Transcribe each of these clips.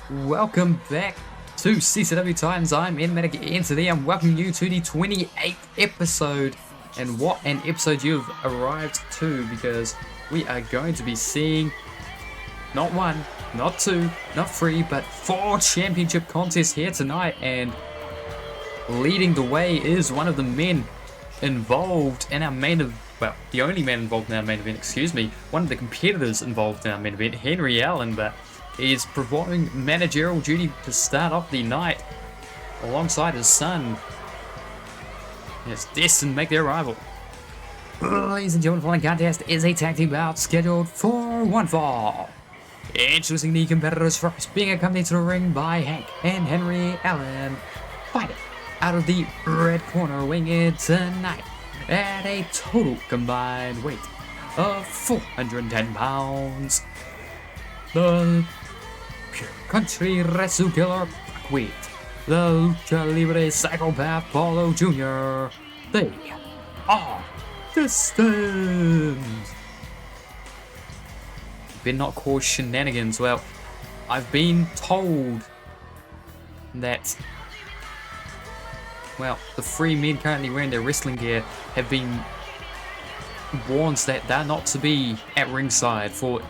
Welcome back to CCW Times. I'm Medic, and today I'm welcoming you to the 28th episode. And what an episode you've arrived to, because we are going to be seeing not one, not two, not three, but 4 championship contests here tonight. And leading the way is one of the men involved in our main event. Well, the only man involved in our main event, one of the competitors involved in our main event, Henry Allen, but he's performing managerial duty to start off the night alongside his son. It's destined to make their arrival. Ladies and gentlemen, the following contest is a tag team bout scheduled for one fall. Introducing the competitors first, being accompanied to the ring by Hank and Henry Allen, fighting out of the red corner, weighing in tonight at a total combined weight of 410 pounds. The Pure Country Wrestle Killer Buckwheat, the Lucha Libre Psychopath Paulo Jr. They are destined. Better not cause shenanigans. Well, I've been told that, well, the 3 men currently wearing their wrestling gear have been warned that they're not to be at ringside for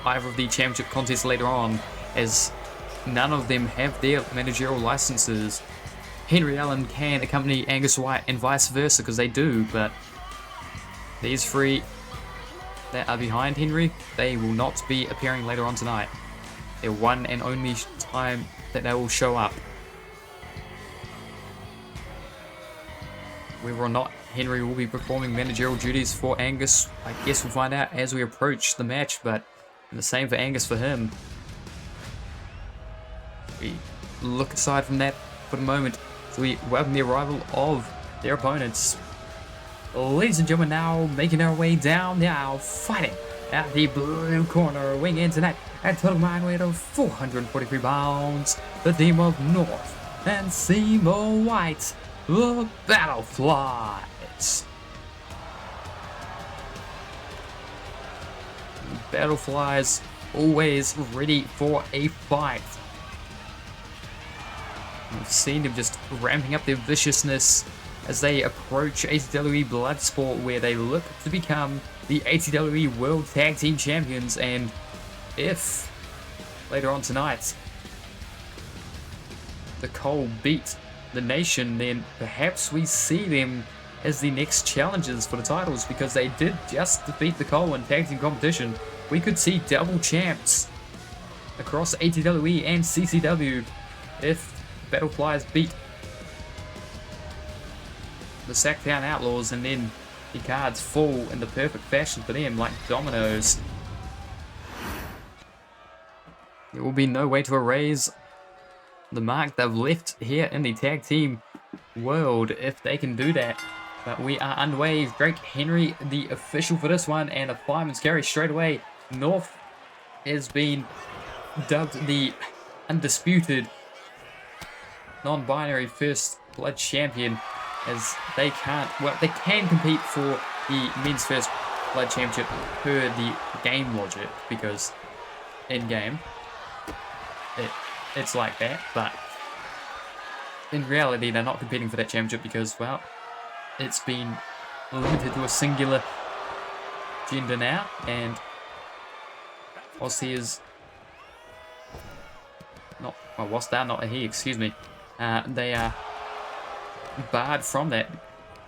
either of the championship contests later on, as none of them have their managerial licenses. Henry Allen can accompany Angus White and vice versa, because they do, but these 3 that are behind Henry, they will not be appearing later on tonight. Their one and only time that they will show up. Whether or not Henry will be performing managerial duties for Angus, I guess we'll find out as we approach the match, but the same for Angus for him. We look aside from that for the moment, so we welcome the arrival of their opponents. Ladies and gentlemen, now making our way down now, fighting at the blue corner, weighing in tonight at total combined weight of 443 pounds, the team of North and Seymour White, the Battleflies. Battleflies always ready for a fight. We've seen them just ramping up their viciousness as they approach ATWE Bloodsport, where they look to become the ATWE World Tag Team Champions. And if later on tonight the Cole beat the Nation, then perhaps we see them as the next challengers for the titles, because they did just defeat the Cole in tag team competition. We could see double champs across ATWE and CCW if Battleflies beat the Sacktown Outlaws, and then the cards fall in the perfect fashion for them, like dominoes. There will be no way to erase the mark they've left here in the tag team world if they can do that. But we are underway. Drake Henry, the official for this one, and a fireman's carry straight away. North has been dubbed the undisputed non-binary first blood champion, as they can't, well, they can compete for the men's first blood championship per the game logic, because in game it's like that, but in reality they're not competing for that championship because, well, it's been limited to a singular gender now, and whilst he is not, well, whilst they're not a he, excuse me, they are barred from that.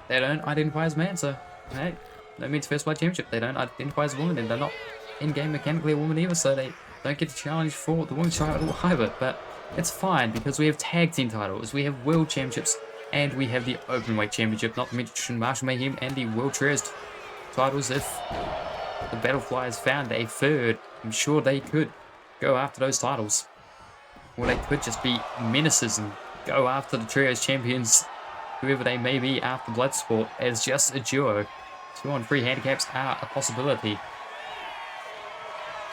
They don't identify as man, so hey, that means first blood championship. They don't identify as a woman, and they're not in-game mechanically a woman either, so they don't get to challenge for the women's title either. But it's fine, because we have tag team titles, we have world championships, and we have the openweight championship, not to mention Marshall Mayhem and the World Trios titles. If the Battleflies found a third, I'm sure they could go after those titles, or they could just be menaces and go after the Trios champions, whoever they may be, after Bloodsport, as just a duo. 2-on-3 handicaps are a possibility.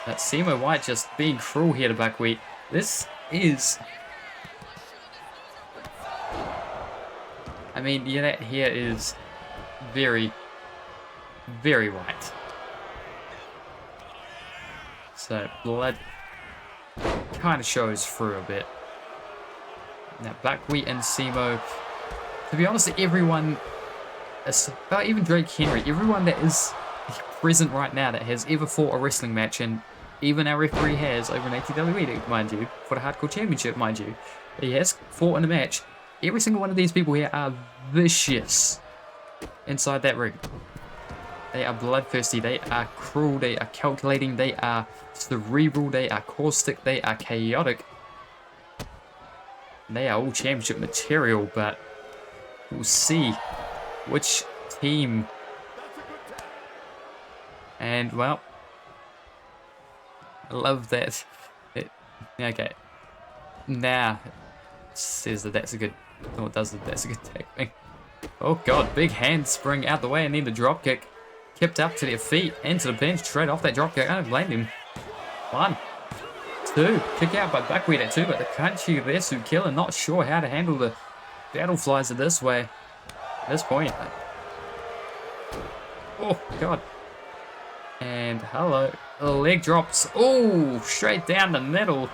But Seymour White just being cruel here to Buckwheat. This is, I mean, yeah, that here is very, very white. So, blood kind of shows through a bit. Now, Buckwheat and Simo. To be honest, everyone, even Drake Henry, everyone that is present right now that has ever fought a wrestling match, and even our referee has over an ATWE, mind you, for the Hardcore Championship, mind you, he has fought in a match. Every single one of these people here are vicious inside that ring. They are bloodthirsty, they are cruel, they are calculating, they are cerebral, they are caustic, they are chaotic. They are all championship material, but we'll see which team. And, well, I love that. Okay. Now, it says that that's a good, oh, it does that that's a good tag thing. Oh, God, big handspring out the way, and then the drop kick. Kipped up to their feet, into the bench, straight off that drop kick. I don't blame him. 1, 2, kick out by Buckwheat at 2, but the country Resu Killer not sure how to handle the battle flies at this way. At this point. Oh, God. And hello. The leg drops. Oh, straight down the middle.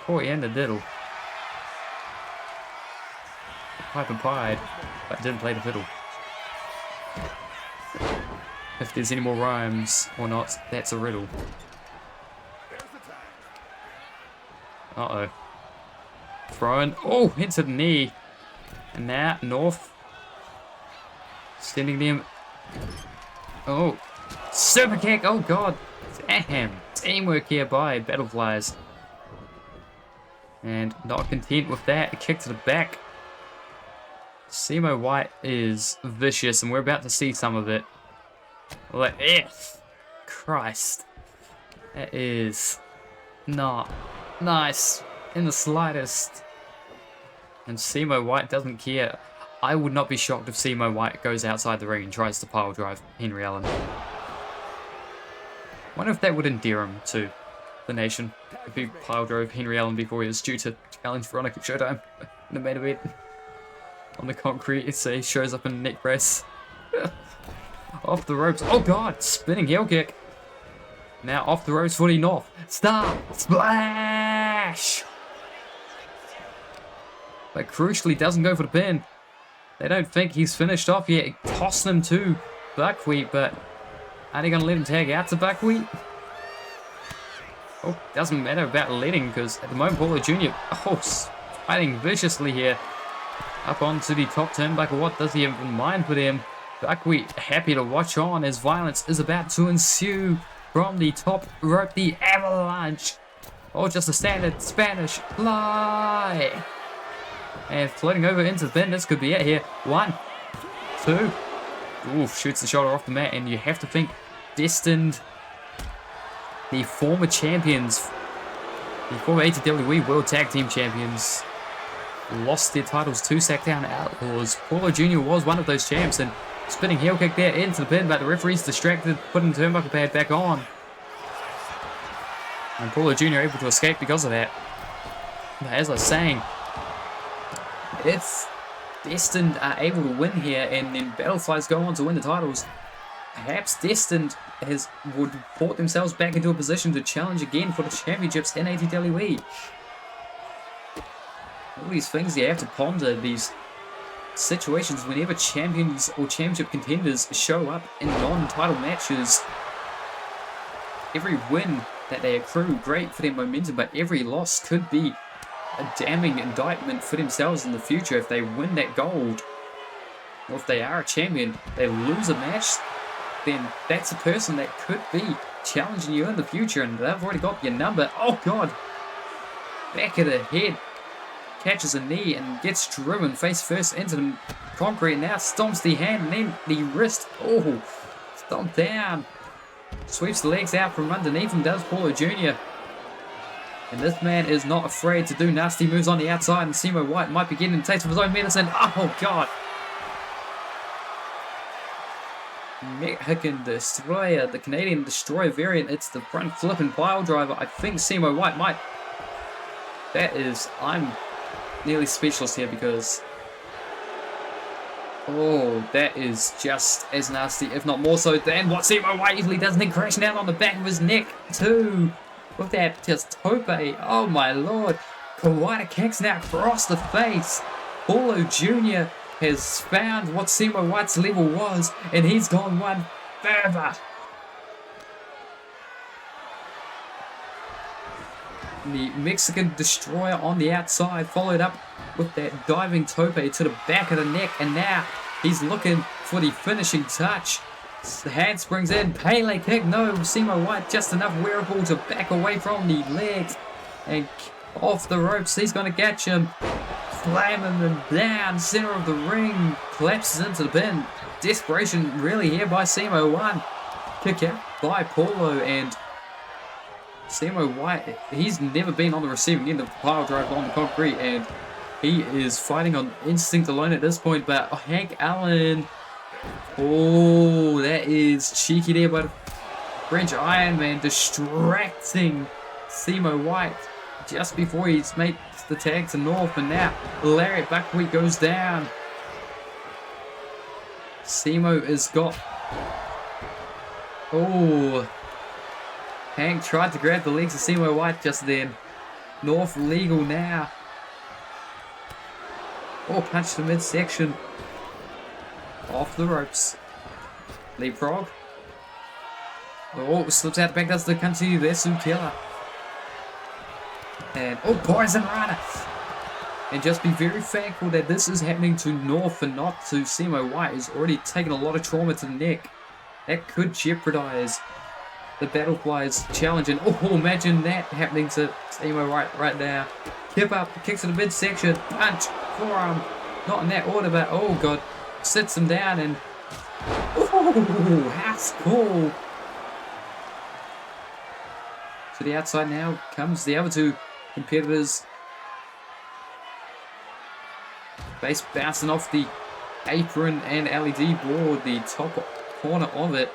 Caught you in the diddle. Pipe and pied, but didn't play the fiddle. If there's any more rhymes or not, that's a riddle. Uh-oh. Throwing. Oh, into the knee. And now, North. Sending them. Oh. Super kick. Oh, God. Damn. Teamwork here by Battleflies. And not content with that, a kick to the back. Simo White is vicious, and we're about to see some of it. Like, Christ. That is not nice in the slightest. And Simo White doesn't care. I would not be shocked if Simo White goes outside the ring and tries to pile drive Henry Allen. Wonder if that would endear him to the nation. If he pile drove Henry Allen before he was due to challenge Veronica Showtime in the main event. On the concrete, so he shows up in a neck brace. Off the ropes. Oh, God. Spinning heel kick. Now off the ropes, footy North. Start. Splash. But crucially, doesn't go for the pin. They don't think he's finished off yet. Tossing him to Buckwheat, but are they going to let him tag out to Buckwheat? Oh, doesn't matter about letting, because at the moment, Paulo Jr. Fighting viciously here. Up onto the top turnbuckle. What does he have in mind for them? Buckwheat happy to watch on as violence is about to ensue from the top rope. The avalanche. Oh, just a standard Spanish fly. And floating over into the bin. This could be it here. 1, 2. Oof, shoots the shoulder off the mat. And you have to think destined. The former champions. The former ATWE World Tag Team Champions. Lost their titles to Sacktown Outlaws. Paulo Jr. was one of those champs, and spinning heel kick there into the pin, but the referee's distracted, putting the turnbuckle pad back on. And Paulo Jr. able to escape because of that. But as I was saying, if Destined are able to win here, and then Battleflies go on to win the titles, perhaps Destined would port themselves back into a position to challenge again for the championships in ATWE. All these things you have to ponder, these situations whenever champions or championship contenders show up in non-title matches. Every win that they accrue, great for their momentum, but every loss could be a damning indictment for themselves in the future. If they win that gold, or if they are a champion, they lose a match, then that's a person that could be challenging you in the future, and they've already got your number. Oh, God. Back of the head. Catches a knee and gets driven face first into the concrete. Now stomps the hand and then the wrist. Oh, stomped down. Sweeps the legs out from underneath him, does Paulo Jr. And this man is not afraid to do nasty moves on the outside, and Simo White might be getting a taste of his own medicine. Oh, God. Mexican Destroyer, the Canadian Destroyer variant. It's the front flipping pile driver. I think Simo White might. I'm nearly speechless here because, that is just as nasty, if not more so, than what Simo White usually does. And then crashing down on the back of his neck too. with that just tope. Oh my lord. Kawaii kicks now across the face. Paulo Jr. has found what Simo White's level was, and he's gone one further. The Mexican destroyer on the outside, followed up with that diving tope to the back of the neck, and now he's looking for the finishing touch. The handsprings in, Pele kick, no, Simo White just enough wearable to back away from the legs and off the ropes. He's going to catch him, slamming him down, center of the ring, collapses into the pin. Desperation really here by Simo White. Kick out by Paulo, and Simo White, he's never been on the receiving end of the pile drive on the concrete, and he is fighting on instinct alone at this point. But Hank Allen, oh, that is cheeky there by the French Iron Man, distracting Simo White just before he makes the tag to North, and now Lariat Buckwheat goes down. Simo has got, oh, Hank tried to grab the legs of Simo White just then. North legal now. Oh, punch the midsection. Off the ropes. Leapfrog. Oh, slips out the back, does the country Vesu killer. And, oh, Poison Rana. And just be very thankful that this is happening to North and not to Simo White, who's already taken a lot of trauma to the neck. That could jeopardize the Battlefly's challenge. And, oh, imagine that happening to Simo White right now. Kip up, kicks to the midsection, punch, forearm. Not in that order, but, oh, God. Sits him down and, oh, house call. To the outside now comes the other two competitors. Base bouncing off the apron and LED board, the top corner of it.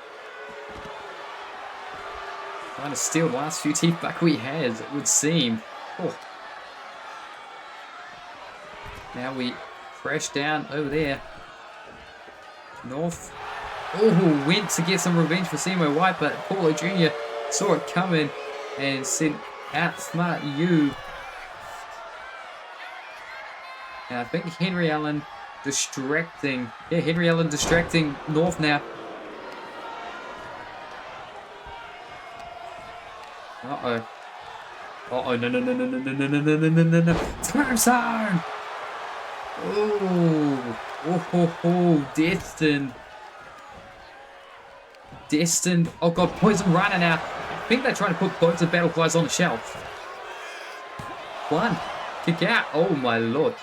Trying to steal the last few teeth Buckwheat has, it would seem. Oh. Now we crash down over there. North. Oh, went to get some revenge for Simo White, but Paulo Jr. saw it coming and said, outsmart you. And I think Henry Allen distracting. Yeah, Henry Allen distracting North now. Uh-oh. Uh-oh, no. Time zone! Oh, Destined. Oh, God, Poison Rana now. I think they're trying to put both the Battleflies on the shelf. One. Kick out. Oh, my Lord.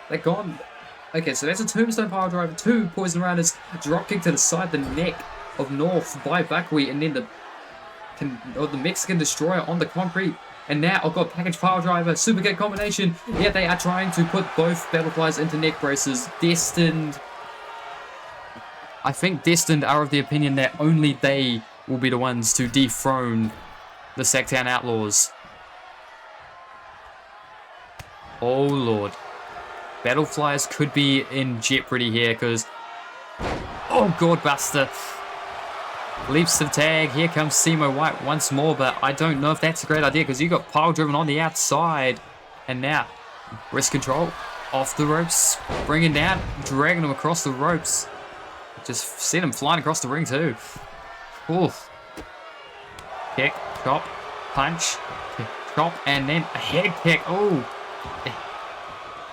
They're gone. Okay, so that's a Tombstone Power Driver. Two Poison Ranas. Drop kick to the side, the neck of North by Buckwheat, and then the Mexican Destroyer on the concrete. And now, oh God, package Power Driver, super kick combination. Yeah, they are trying to put both Battleflies into neck braces. Destined. I think Destined are of the opinion that only they will be the ones to dethrone the Sacktown Outlaws. Oh Lord. Battleflies could be in jeopardy here because, oh God, Buster. Leaps to the tag. Here comes Simo White once more, but I don't know if that's a great idea because you got pile driven on the outside. And now, wrist control off the ropes, bringing down, dragging him across the ropes. Just sent him flying across the ring too. Oof. Kick, chop, punch, chop, and then a head kick. Oh,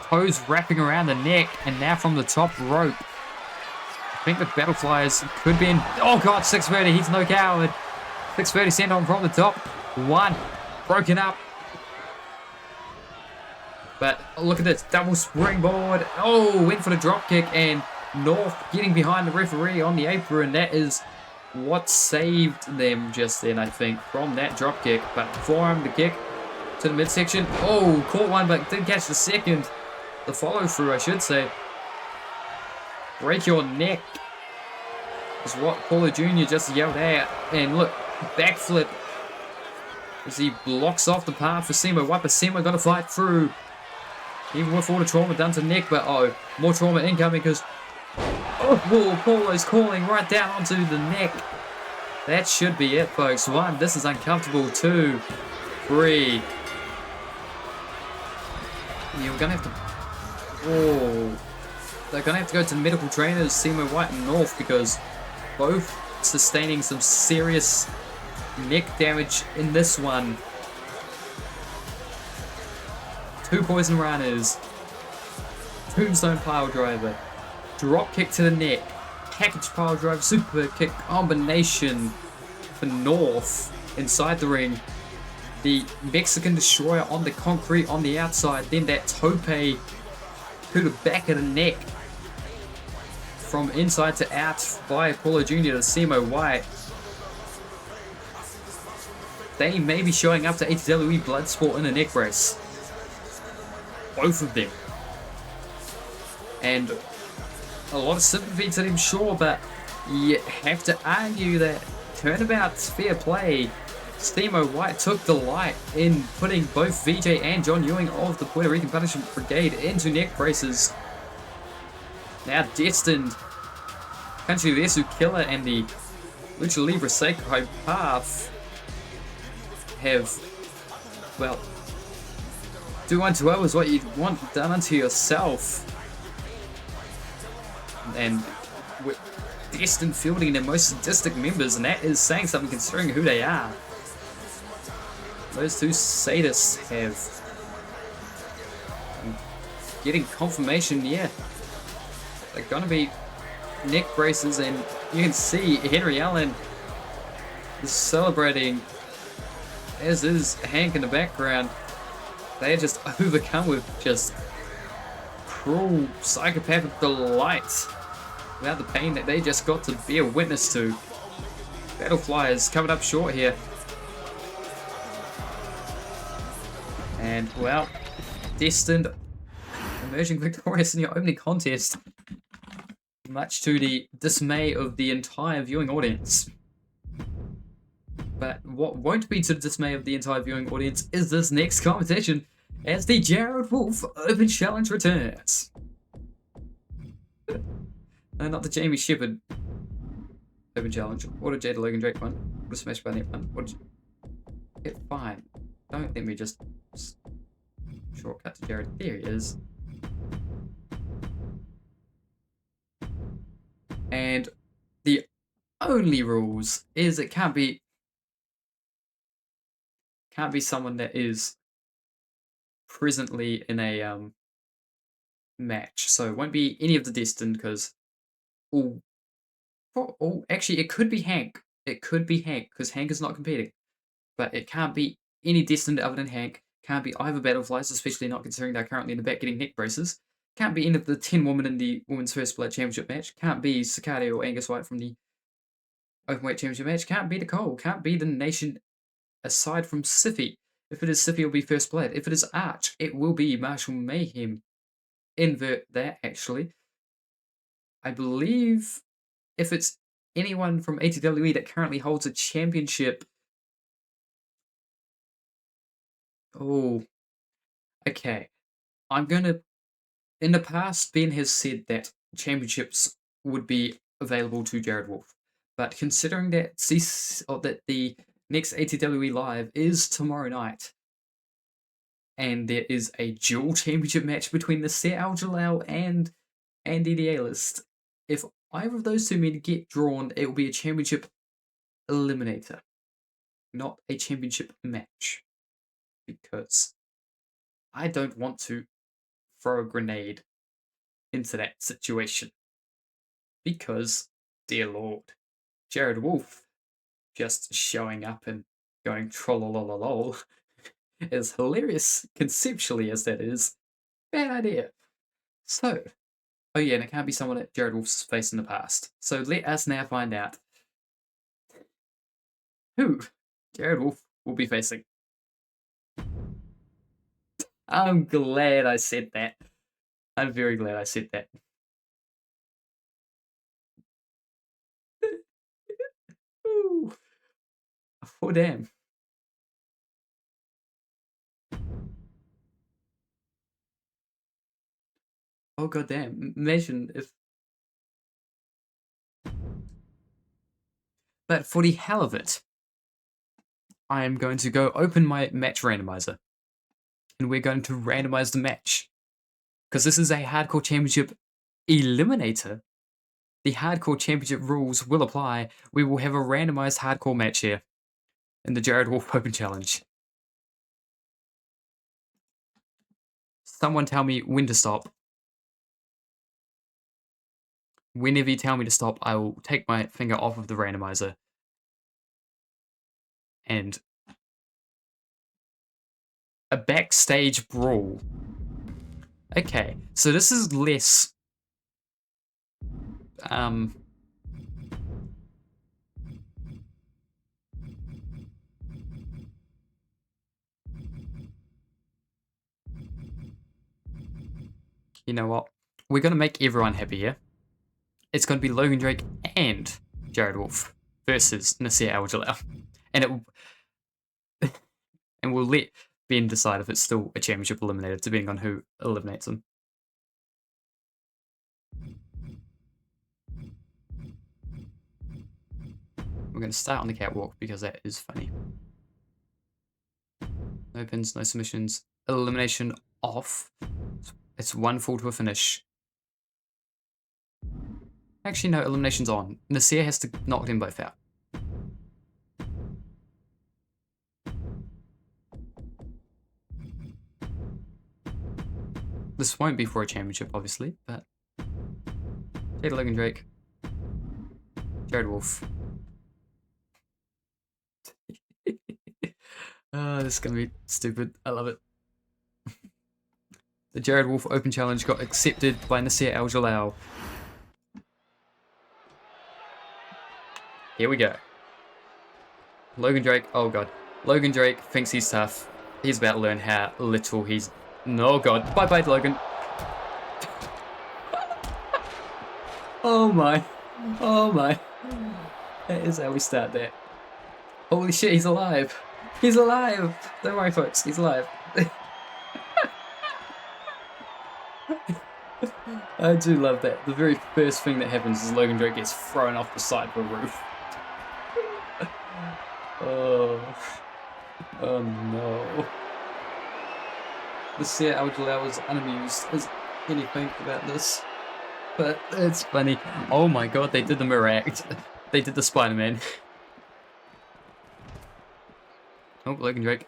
toes wrapping around the neck, and now from the top rope. I think the Battleflies could be in. Oh God, 630. He's no coward. 630 sent on from the top. One broken up. But look at this double springboard. Oh, went for the drop kick, and North getting behind the referee on the apron. That is what saved them just then, I think, from that drop kick. But forearm the kick to the midsection. Oh, caught one, but didn't catch the second. The follow through, I should say. Break your neck is what Paulo Jr. just yelled out. And look, backflip as he blocks off the path for Simo White. But Simo got to fight through. Even with all the trauma done to the neck. But oh, more trauma incoming because oh, Paulo's calling right down onto the neck That should be it, folks. 1, this is uncomfortable. 2, 3. You're gonna have to... Oh. They're gonna have to go to the medical trainers, Seymour White and North, because both sustaining some serious neck damage in this one. 2 poison runners. Tombstone pile driver. Drop kick to the neck. Package pile driver, super kick combination for North inside the ring. The Mexican destroyer on the concrete on the outside. Then that tope to the back of the neck. From inside to out by Apollo Jr. to Seymour White. They may be showing up to ATWE Bloodsport in a neck brace. Both of them. And a lot of sympathy to them, sure, but you have to argue that turnabout's fair play. Seymour White took delight in putting both VJ and John Ewing of the Puerto Rican Punishment Brigade into neck braces. Now destined, Country Lesu Killer and the Lucha Libre Sacred Path have, well, do unto others what you want done unto yourself. And with Destined fielding their most sadistic members, and that is saying something considering who they are. Those two sadists have getting confirmation, yeah. They're gonna be neck braces, and you can see Henry Allen is celebrating, as is Hank in the background. They are just overcome with just cruel, psychopathic delight without the pain that they just got to be a witness to. Battle Flyers coming up short here. And, well, Destined emerging victorious in your opening contest, much to the dismay of the entire viewing audience. But what won't be to the dismay of the entire viewing audience is this next competition, as the Jared Wolf Open Challenge returns. No, not the Jamie Shepherd Open Challenge. What did Jada Logan Drake one? What a Smash by Net one? What did you... Okay, fine. Don't let me just shortcut to Jared. There he is. And the only rules is it can't be someone that is presently in a match. So it won't be any of the Destined, because actually it could be Hank. It could be Hank, because Hank is not competing. But it can't be any Destined other than Hank. Can't be either Battleflies, especially not considering they're currently in the back getting neck braces. Can't be any of the 10 women in the Women's First Blood Championship match. Can't be Sicario or Angus White from the Openweight Championship match. Can't be Nicole. Can't be the Nation aside from Siffy. If it is Siffy, it will be First Blood. If it is Arch, it will be Marshall Mayhem. Invert that, actually. I believe if it's anyone from ATWE that currently holds a championship... Oh, okay. I'm gonna... In the past, Ben has said that championships would be available to Jared Wolf. But considering that that the next ATWE Live is tomorrow night, and there is a dual championship match between the Ser Al Jalal and Andy the A-List, if either of those two men get drawn, it will be a championship eliminator, not a championship match. Because I don't want to throw a grenade into that situation. Because, dear Lord, Jared Wolf just showing up and going trollololol, as hilarious conceptually as that is, bad idea. So, oh yeah, and it can't be someone that Jared Wolf's faced in the past. So let us now find out who Jared Wolf will be facing. I'm glad I said that. I'm very glad I said that. Ooh. Oh, damn. Oh, goddamn. Imagine if... But for the hell of it, I am going to go open my match randomizer. And we're going to randomize the match. Because this is a Hardcore Championship Eliminator. The Hardcore Championship rules will apply. We will have a randomized Hardcore match here in the Jared Wolf Open Challenge. Someone tell me when to stop. Whenever you tell me to stop, I will take my finger off of the randomizer. And a backstage brawl. Okay, so this is less... You know what? We're going to make everyone happy here. It's going to be Logan Drake and Jared Wolf versus Nasir Al-Jalal. And it will... and we'll let Ben decide if it's still a championship eliminator, depending on who eliminates him. We're going to start on the catwalk because that is funny. No pins, no submissions. Elimination off. It's 1 fall to a finish. Actually, no, elimination's on. Nasir has to knock them both out. This won't be for a championship, obviously, but... Jada Logan Drake. Jared Wolf. This is going to be stupid. I love it. The Jared Wolf Open Challenge got accepted by Nasir Al-Jalal. Here we go. Logan Drake. Oh, God. Logan Drake thinks he's tough. He's about to learn how little he's... No, God. Bye-bye, Logan. Oh, my. Oh, my. That is how we start that. Holy shit, he's alive. He's alive. Don't worry, folks. He's alive. I do love that. The very first thing that happens is Logan Drake gets thrown off the side of a roof. Oh no. Nasir Al-Jalal was unamused as anything about this. But it's funny. Oh my god, they did the mirror act. They did the Spider-Man. Oh, Logan Drake.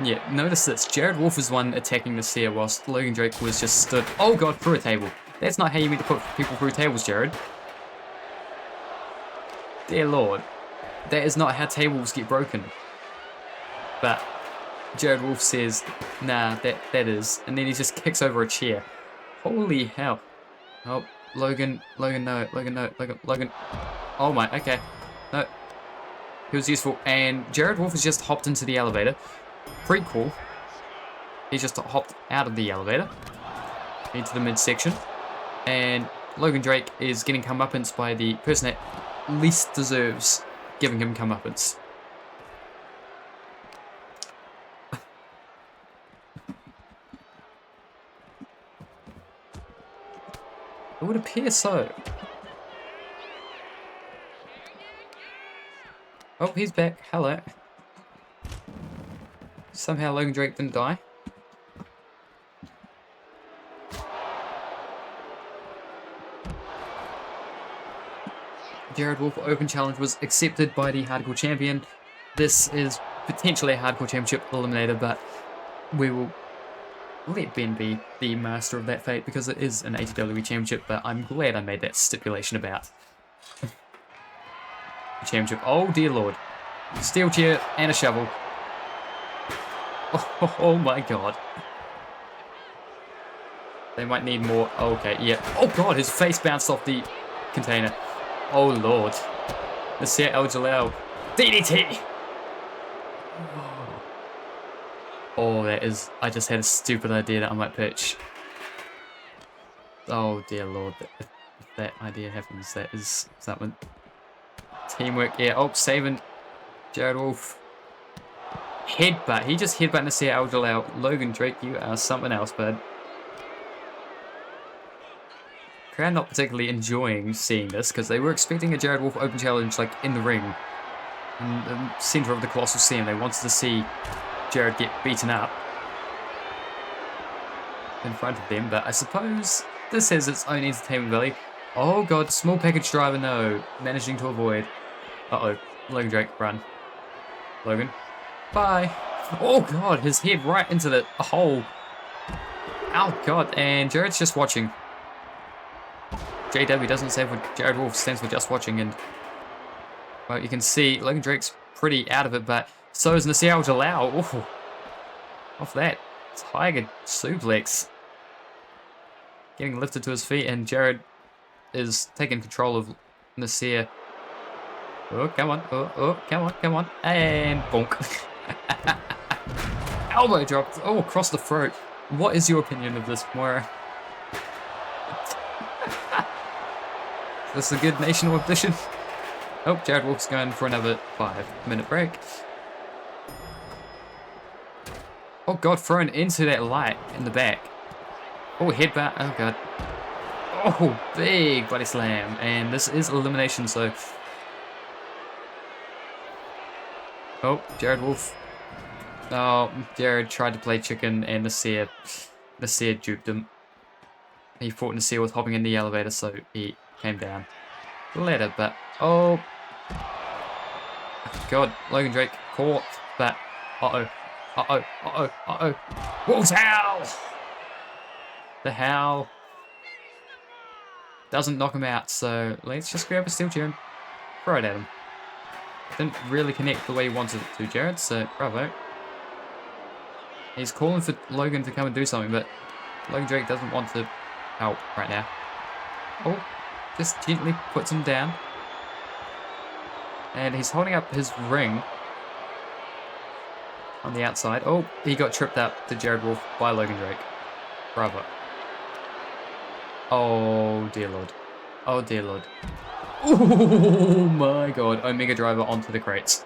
Yeah, notice this. Jared Wolf was one attacking Nasir whilst Logan Drake was just stood... Oh god, through a table. That's not how you meant to put people through tables, Jared. Dear lord. That is not how tables get broken. But Jared Wolf says, nah, that is. And then he just kicks over a chair. Holy hell. Oh, Logan, no, Logan. Oh my, okay. No. He was useful. And Jared Wolf has just hopped into the elevator. Pretty cool. He just hopped out of the elevator into the midsection. And Logan Drake is getting comeuppance by the person that least deserves giving him comeuppance. It would appear so. Oh, he's back. Hello. Somehow Logan Drake didn't die. Jared Wolf Open Challenge was accepted by the Hardcore Champion. This is potentially a Hardcore Championship eliminator, but we will let Ben be the master of that fate because it is an ATWE Championship, but I'm glad I made that stipulation about the Championship. Oh dear lord. Steel chair and a shovel. Oh my god. They might need more. Okay, yeah. Oh god, his face bounced off the container. Oh lord. Nasir Al-Jalal. DDT! Oh, that is... I just had a stupid idea that I might pitch. Oh dear lord. If that idea happens, that is something. Teamwork, yeah. Oh, saving Jared Wolf. headbutt. He just headbutt Nasir Al-Jalal. Logan Drake, you are something else, bud. Crowd not particularly enjoying seeing this because they were expecting a Jared Wolf Open Challenge like in the ring. In the center of the Colossal Scene. They wanted to see Jared get beaten up in front of them, but I suppose this has its own entertainment value. Oh god, small package driver, no. Managing to avoid. Uh-oh. Logan Drake, run. Logan. Bye. Oh god, his head right into the hole. Oh god, and Jared's just watching. JW doesn't stand for Jared Wolf, stands for just watching, and well, you can see Logan Drake's pretty out of it, but so is Nasir Al-Jalal. Ooh. Off that tiger suplex. Getting lifted to his feet, and Jared is taking control of Nasir. Oh, come on. Oh, come on, come on. And bonk. Elbow dropped. Oh, across the throat. What is your opinion of this, Moira? Is this a good national edition? Oh, Jared Wolf's going for another 5-minute break. Oh god, thrown into that light in the back. Oh, headbutt. Oh god. Oh, big body slam. And this is elimination, so... Oh, Jared Wolf. Oh, Jared tried to play chicken and Nasir duped him. He thought Nasir was hopping in the elevator, so he came down the ladder, but... Oh... God, Logan Drake caught that. Uh-oh. Uh-oh. Uh-oh. Uh-oh. Wolf's howl! The howl doesn't knock him out, so let's just grab a steel chair and throw it at him. Didn't really connect the way he wanted it to, Jared, so bravo. He's calling for Logan to come and do something, but Logan Drake doesn't want to help right now. Oh, just gently puts him down. And he's holding up his ring on the outside. Oh, he got tripped up to Jared Wolf by Logan Drake. Bravo. Oh, dear lord. Oh, dear lord. Oh, my god. Omega Driver onto the crates.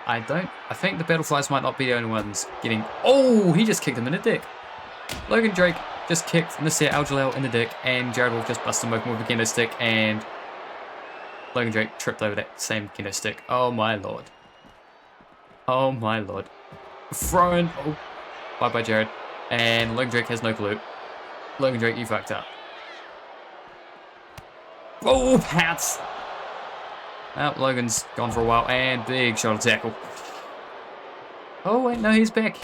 I think the Battleflies might not be the only ones getting... Oh, he just kicked him in the dick. Logan Drake just kicked Nasir Al-Jalal in the dick, and Jared Wolf just busted him open with a kendo stick, and Logan Drake tripped over that same kendo stick. Oh, my lord. Oh, my lord. Thrown. Oh, bye-bye, Jared. And Logan Drake has no clue. Logan Drake, you fucked up. Oh, hats. Well, Logan's gone for a while, and big shoulder tackle. Oh, wait, no, he's back.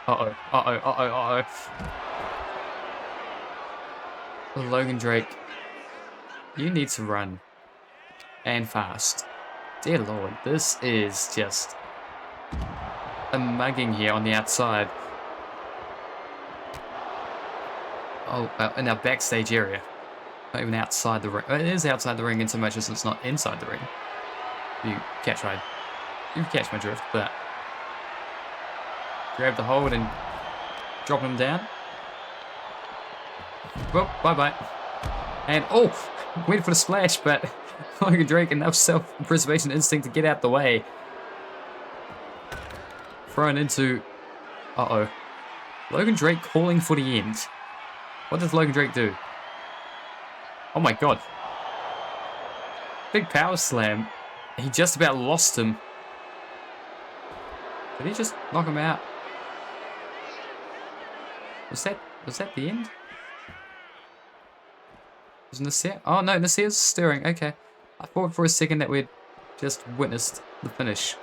Uh-oh, uh-oh, uh-oh, uh-oh. Logan Drake, you need to run. And fast. Dear lord, this is just a mugging here on the outside. Oh, in our backstage area. Not even outside the ring. It is outside the ring in so much as it's not inside the ring. You catch my drift, but grab the hold and drop him down. Well, bye-bye. And, oh, went for the splash, but Logan Drake enough self-preservation instinct to get out the way. Thrown into... Uh-oh. Logan Drake calling for the end. What does Logan Drake do? Oh my god. Big power slam. He just about lost him. Did he just knock him out? Was that the end? Was Nasir? Oh no, Nasir's stirring. Okay. I thought for a second that we'd just witnessed the finish.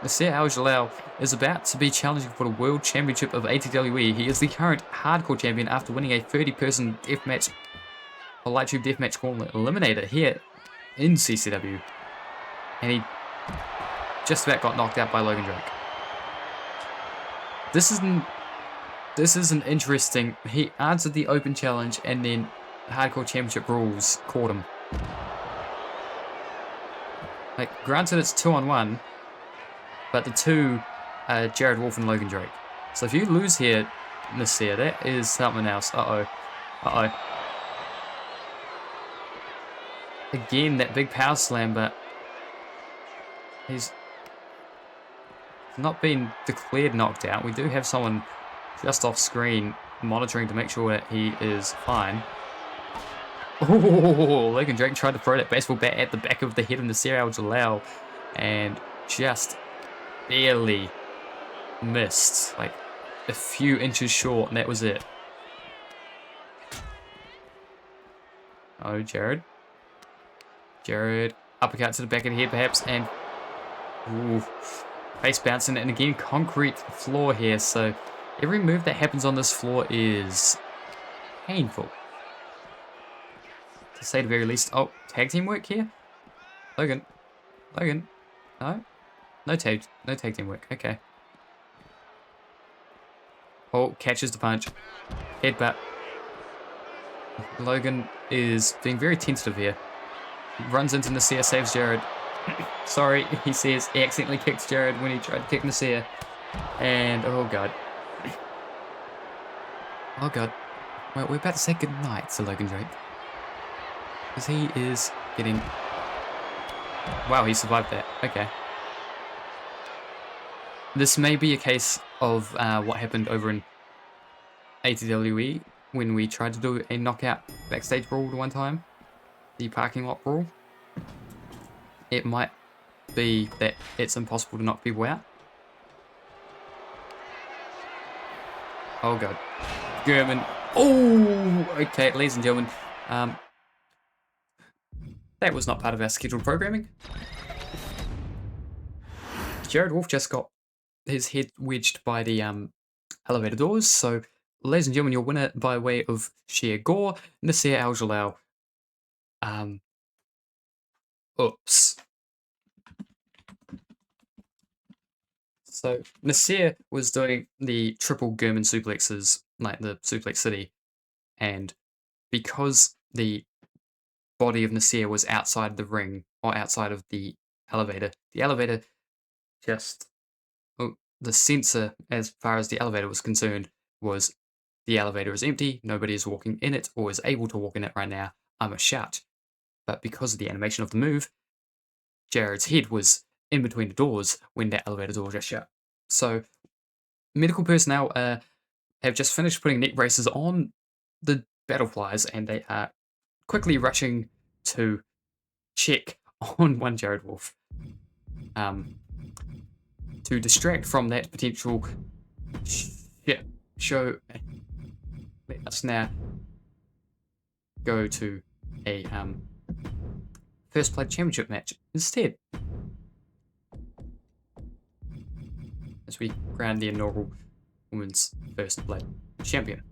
Nasir Al-Jalal is about to be challenging for the World Championship of ATWE. He is the current hardcore champion after winning a 30-person deathmatch, a light tube deathmatch gauntlet eliminator here in CCW. And he just about got knocked out by Logan Drake. This is an interesting... He answered the open challenge and then hardcore championship rules caught him. Like, granted it's 2-on-1, but the two are Jared Wolf and Logan Drake. So if you lose here, Nasir, that is something else. Uh-oh. Uh-oh. again, that big power slam, but he's not been declared knocked out. We do have someone just off screen monitoring to make sure that he is fine. Oh, Logan Drake tried to throw that baseball bat at the back of the head of Nasir Al-Jalal and just barely missed, like a few inches short, and that was it. Oh, Jared. Jared, uppercut to the back of the head perhaps, and ooh, face bouncing, and again, concrete floor here, so every move that happens on this floor is painful, to say the very least. Oh, tag team work here? Logan. Logan. No? No tag team work. Okay. Oh, catches the punch. Headbutt. Logan is being very tentative here. Runs into Nasir, saves Jared. Sorry, he says he accidentally kicked Jared when he tried to kick Nasir. And, oh god. Oh god. Well, we're about to say goodnight to Logan Drake. Because he is getting... Wow, he survived that. Okay. This may be a case of what happened over in ATWE when we tried to do a knockout backstage brawl one time. The parking lot brawl. It might be that it's impossible to knock people out. Oh god. German. Oh! Okay, ladies and gentlemen. That was not part of our scheduled programming. Jared Wolf just got his head wedged by the elevator doors. So, ladies and gentlemen, your winner by way of sheer gore, Nasir Al-Jalal. Oops. So, Nasir was doing the triple German suplexes, like the Suplex City, and because the body of Nasir was outside the ring, or outside of the elevator just... Oh, the sensor, as far as the elevator was concerned, was the elevator is empty, nobody is walking in it, or is able to walk in it right now, I must shout. But because of the animation of the move, Jared's head was in between the doors when that elevator door just shut. So, medical personnel have just finished putting neck braces on the battleflies, and they are quickly rushing to check on one Jared Wolf to distract from that potential shit show. Let us now go to a First Blood Championship match instead, as we crown the inaugural Women's First Blood Champion.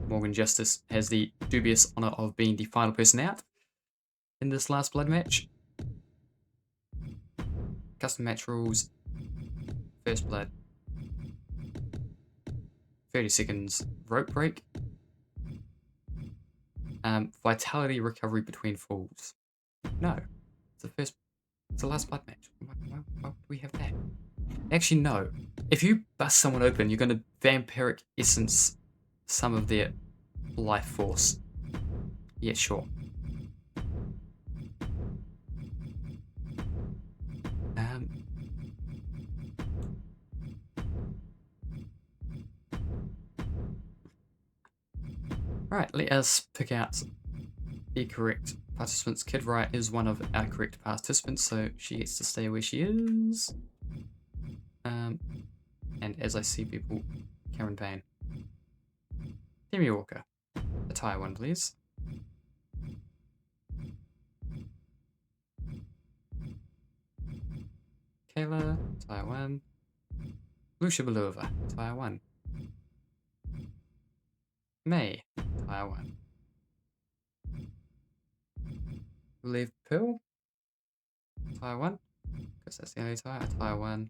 Morgan Justice has the dubious honour of being the final person out in this last blood match. Custom match rules. First blood. 30 seconds rope break. Vitality recovery between falls. No. It's the last blood match. Why would we have that? Actually, no. If you bust someone open, you're going to vampiric essence some of their life force. Yeah, sure. Right, let us pick out the correct participants. Kid Riot is one of our correct participants, so she gets to stay where she is. And as I see people, Cameron Payne. Timmy Walker. A tie one, please. Kayla, tie one. Lucia Belova, tie one. May, tie one. Leave Pearl, tie one. Because that's the only tie. I tie one.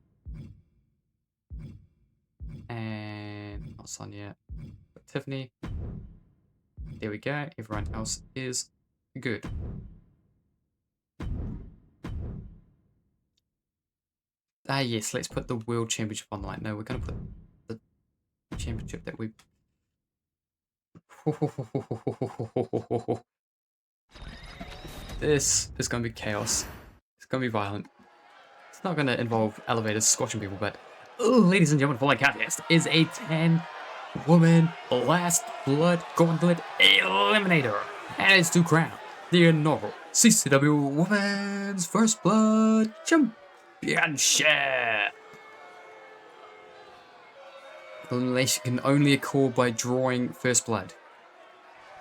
And not Sonia, but Tiffany. There we go. Everyone else is good. Ah, yes, let's put the World Championship on the line. No, we're going to put the championship that we... This is going to be chaos. It's going to be violent. It's not going to involve elevators squashing people, but ladies and gentlemen, the following contest is a 10-woman last blood gauntlet eliminator. And it's to crown the inaugural CCW Women's First Blood Championship. Elimination can only occur by drawing first blood.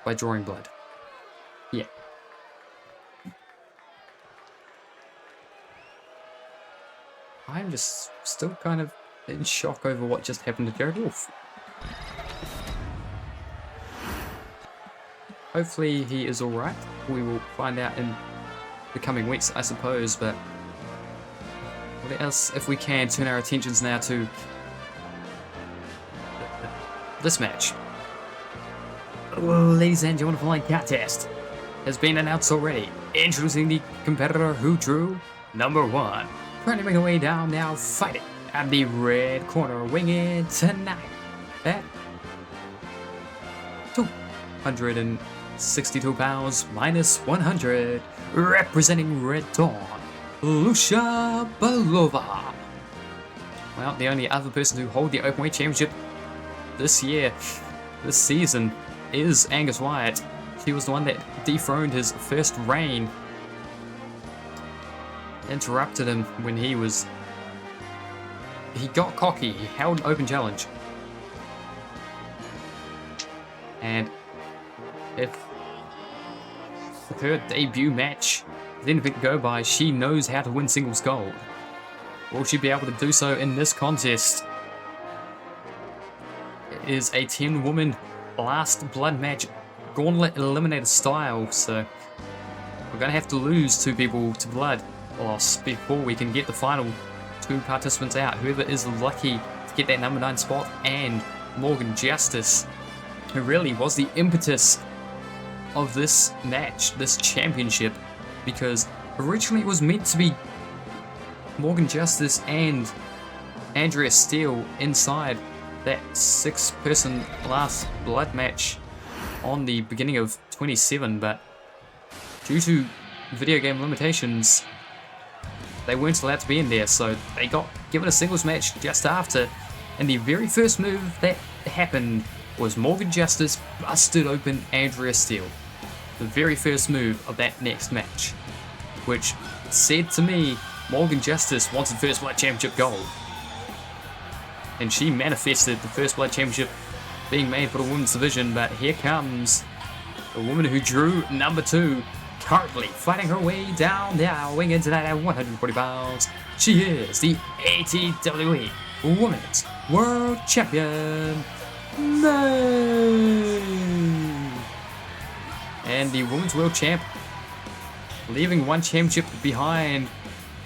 By drawing blood. Yeah. I'm just still kind of in shock over what just happened to Jared Wolf. Hopefully he is alright. We will find out in the coming weeks, I suppose, but let us, if we can, turn our attentions now to this match. Ladies and gentlemen, the following contest has been announced already. Introducing the competitor who drew number 1. Currently making her way down now, fighting at the red corner, winging tonight at 262 pounds minus 100, representing Red Dawn, Lucia Belova. Well, the only other person to hold the Openweight Championship this season, is Angus Wyatt. He was the one that dethroned his first reign. Interrupted him when he got cocky. He held an open challenge. And if her debut match didn't go by, she knows how to win singles gold. Will she be able to do so in this contest? It is a 10-woman last blood match, gauntlet eliminator style, so we're going to have to lose 2 people to blood loss before we can get the final 2 participants out. Whoever is lucky to get that number 9 spot, and Morgan Justice, who really was the impetus of this match, this championship, because originally it was meant to be Morgan Justice and Andrea Steele inside that 6-person last blood match on the beginning of 27, but due to video game limitations, they weren't allowed to be in there, so they got given a singles match just after, and the very first move that happened was Morgan Justice busted open Andrea Steele. The very first move of that next match, which said to me, Morgan Justice wanted First Blood Championship gold. And she manifested the First Blood Championship being made for the women's division, but here comes the woman who drew number 2, currently fighting her way down now, weighing tonight at 140 pounds. She is the ATWE Women's World Champion, May. And the Women's World Champ, leaving one championship behind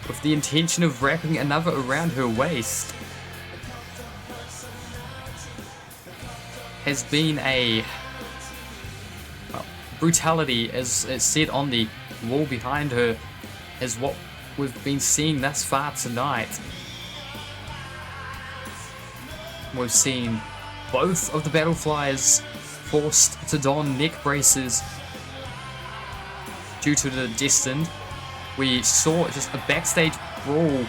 with the intention of wrapping another around her waist, has been a brutality, as it's said on the wall behind her, is what we've been seeing thus far tonight. We've seen both of the Battleflies forced to don neck braces due to the destined. We saw just a backstage brawl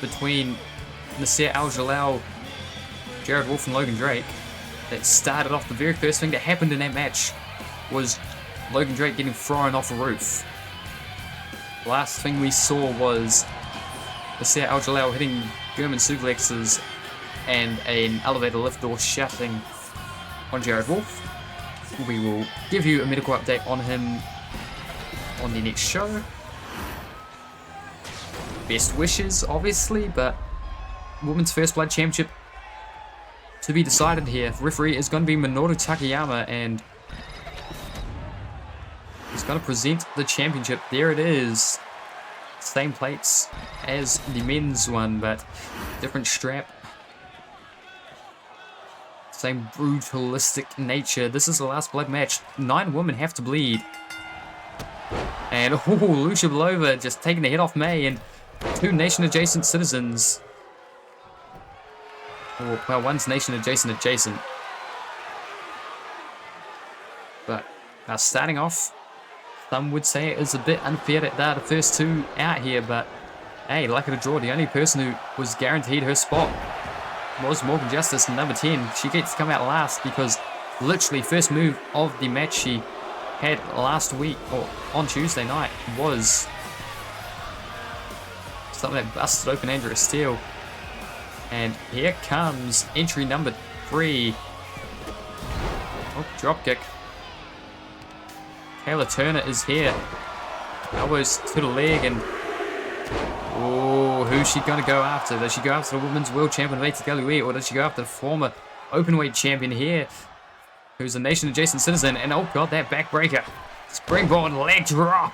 between Nasir Al-Jalal, Jared Wolf and Logan Drake that started off. The very first thing that happened in that match was Logan Drake getting thrown off a roof. The last thing we saw was Nasir Al-Jalal hitting German suplexes and an elevator lift door shutting on Jared Wolf. We will give you a medical update on him on the next show. Best wishes, obviously, but Women's First Blood Championship to be decided here. Referee is going to be Minoru Takayama, and he's going to present the championship. There it is. Same plates as the men's one, but different strap. Same brutalistic nature. This is the last blood match. 9 women have to bleed. And Lucia Belova just taking the head off May, and 2 nation-adjacent citizens. Well, one's nation-adjacent. But starting off some would say it is a bit unfair that they're the first two out here, but hey, lucky to draw. The only person who was guaranteed her spot was Morgan Justice, number 10. She gets to come out last because literally first move of the match she had last week, or on Tuesday night, was something that busted open Andrea Steele. And here comes entry number 3. Oh, drop kick. Kayla Turner is here. Elbows to the leg, and oh, who's she going to go after? Does she go after the Women's World Champion of ATWE, or does she go after the former Openweight Champion here, who's a nation-adjacent citizen? And oh god, that backbreaker. Springboard leg drop.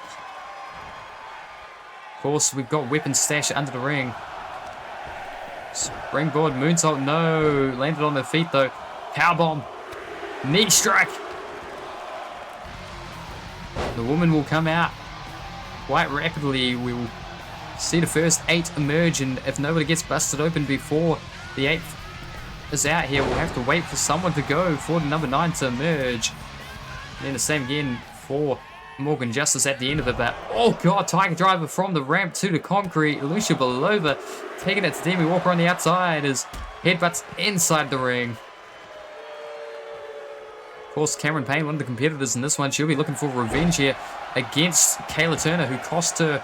Of course, we've got weapon stash under the ring. Springboard moonsault, no. Landed on the feet though. Powerbomb. Knee strike. The woman will come out quite rapidly. We will see the first 8 emerge, and if nobody gets busted open before the 8th is out here, we'll have to wait for someone to go for the number 9 to emerge. And then the same again for Morgan Justice at the end of it. But oh god, Tiger Driver from the ramp to the concrete. Lucia Belova taking it to Demi Walker on the outside as headbutts inside the ring. Of course, Cameron Payne, one of the competitors in this one, she'll be looking for revenge here against Kayla Turner, who cost her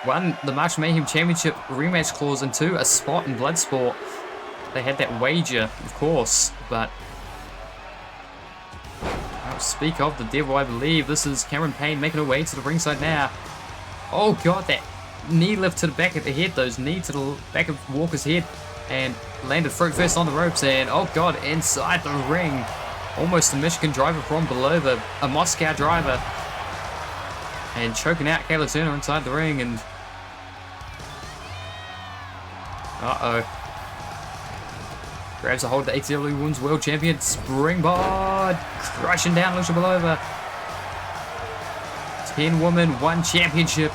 1, the March Mayhem Championship rematch clause, and 2, a spot in Bloodsport. They had that wager, of course, but I'll speak of the devil, I believe. This is Cameron Payne making her way to the ringside now. Oh god, that knee lift to the back of the head, those knee to the back of Walker's head, and landed throat first on the ropes, and oh god, inside the ring. Almost a Michigan driver from below, a Moscow driver. And choking out Kayla Turner inside the ring, and uh-oh. Grabs a hold of the ATW Women's World Champion. Springboard. Crushing down Lucia Belova. 10 women, 1 championship.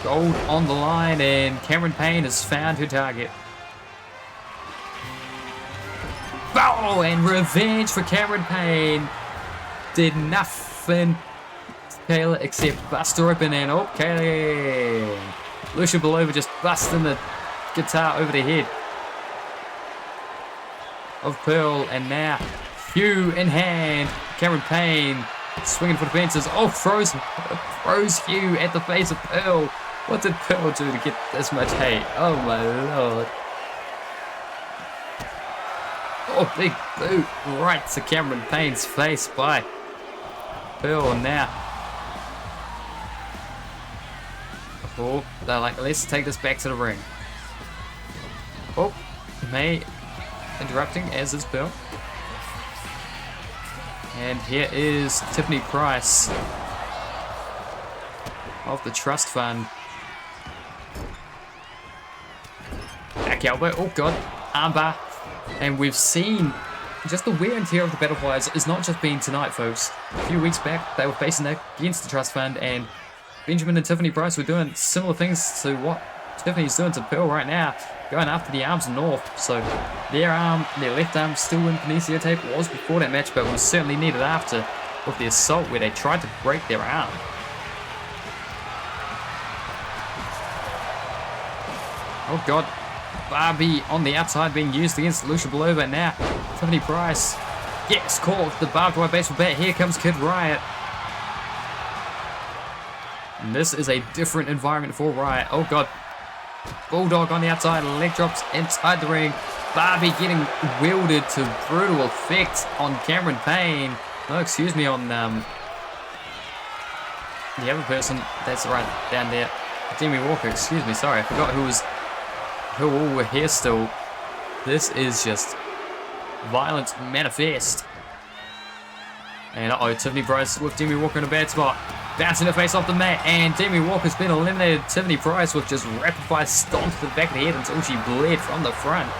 Gold on the line, and Cameron Payne has found her target. Oh, and revenge for Cameron Payne. Did nothing to Kayla except bust her open, and okay. Lucia Belova just busting the guitar over the head of Pearl, and now Hugh in hand. Cameron Payne swinging for the fences. Oh, throws Hugh at the face of Pearl. What did Pearl do to get this much hate? Oh my lord. Oh, big boot right to Cameron Payne's face by Pearl now. Oh, they're like, let's take this back to the ring. Oh, May interrupting, as is Pearl. And here is Tiffany Price of the Trust Fund. Back elbow, oh god, armbar. And we've seen just the wear and tear of the Battle Flyers is not just been tonight, folks. A few weeks back, they were facing that against the Trust Fund, and Benjamin and Tiffany Price were doing similar things to what Tiffany's doing to Pearl right now, going after the arms north. So their left arm still in kinesio tape was before that match, but was certainly needed after with the assault where they tried to break their arm. Oh god. Barbie on the outside being used against Lucia Belova. Now Tiffany Price gets caught the barbed wire baseball bat. Here comes Kid Riot. And this is a different environment for Riot. Oh god. Bulldog on the outside, leg drops inside the ring. Barbie getting wielded to brutal effect on Cameron Payne. No, excuse me, on the other person that's right down there. Demi Walker, excuse me, sorry, I forgot who all were here still. This is just violence manifest. And uh-oh, Tiffany Price with Demi Walker in a bad spot. Bouncing her face off the mat, and Demi Walker's been eliminated. Tiffany Price with just rapid fire stomps to the back of the head until she bled from the front.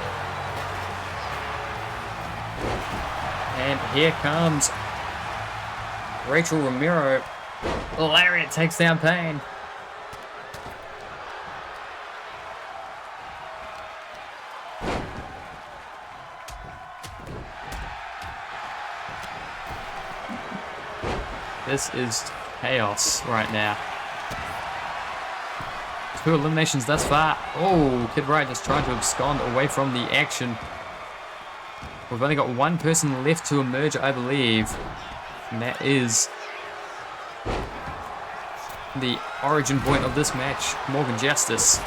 And here comes Rachel Romero. Lariat takes down Payne. This is chaos right now. 2 eliminations thus far. Oh, Kid Wright just trying to abscond away from the action. We've only got one person left to emerge, I believe. And that is the origin point of this match, Morgan Justice.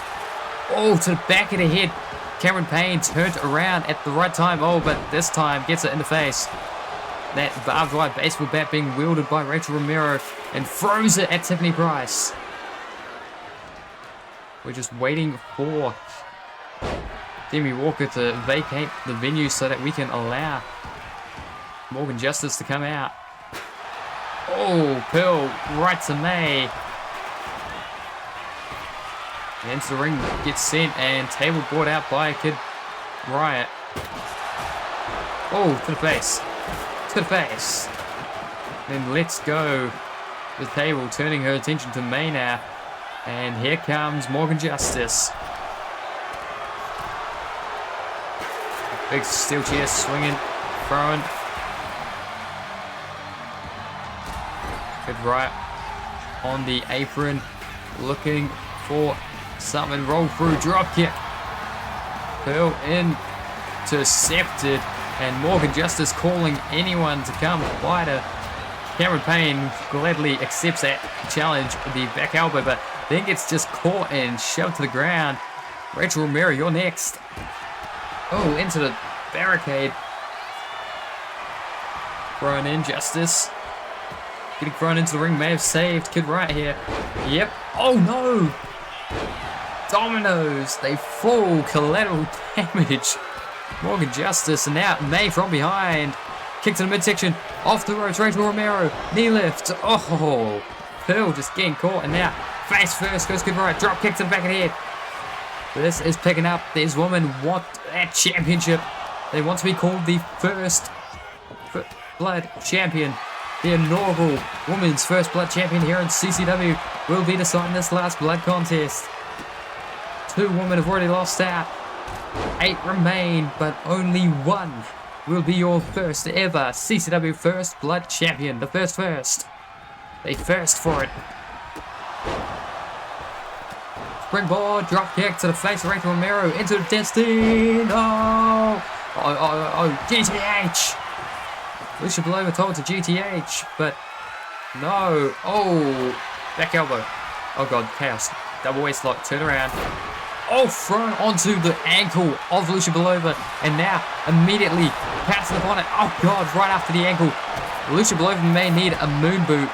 Oh, to the back of the head. Cameron Payne turned around at the right time. Oh, but this time gets it in the face. That barbed wire baseball bat being wielded by Rachel Romero and throws it at Tiffany Price. We're just waiting for Demi Walker to vacate the venue so that we can allow Morgan Justice to come out. Oh, Pearl right to May. And into the ring gets sent and table brought out by Kid Riot. Oh, to the face. To the face. Then let's go. The table turning her attention to May now. And here comes Morgan Justice. Big steel chair swinging, throwing. Good right on the apron, looking for something. Roll through, drop kick. Pearl intercepted, and Morgan Justice calling anyone to come fight her. Cameron Payne gladly accepts that challenge with the back elbow, but then gets just caught and shoved to the ground. Rachel Romero, you're next. Oh, into the barricade. Thrown in, Justice. Getting thrown into the ring, may have saved Kid Wright here. Yep. Oh no! Dominoes. They fall. Collateral damage. Morgan Justice, and now May from behind. Kick to the midsection. Off the ropes, Rachel Romero. Knee lift. Oh, Pearl just getting caught, and now face first goes Kid Wright. Drop kick to the back of the head. This is picking up. These women want that championship. They want to be called the first blood champion. The inaugural women's first blood champion here in CCW will be deciding this last blood contest. 2 women have already lost out. 8 remain, but only 1 will be your first ever CCW first blood champion. The first. They first for it. Springboard, drop kick to the face of Rachel Romero into the destiny. Oh, GTH. Lucia Belova told to GTH, but no. Oh, back elbow. Oh god, chaos. Double waist lock, turn around. Oh, thrown onto the ankle of Lucia Belova, and now immediately pouncing upon it. Oh god, right after the ankle. Lucia Belova may need a moon boot.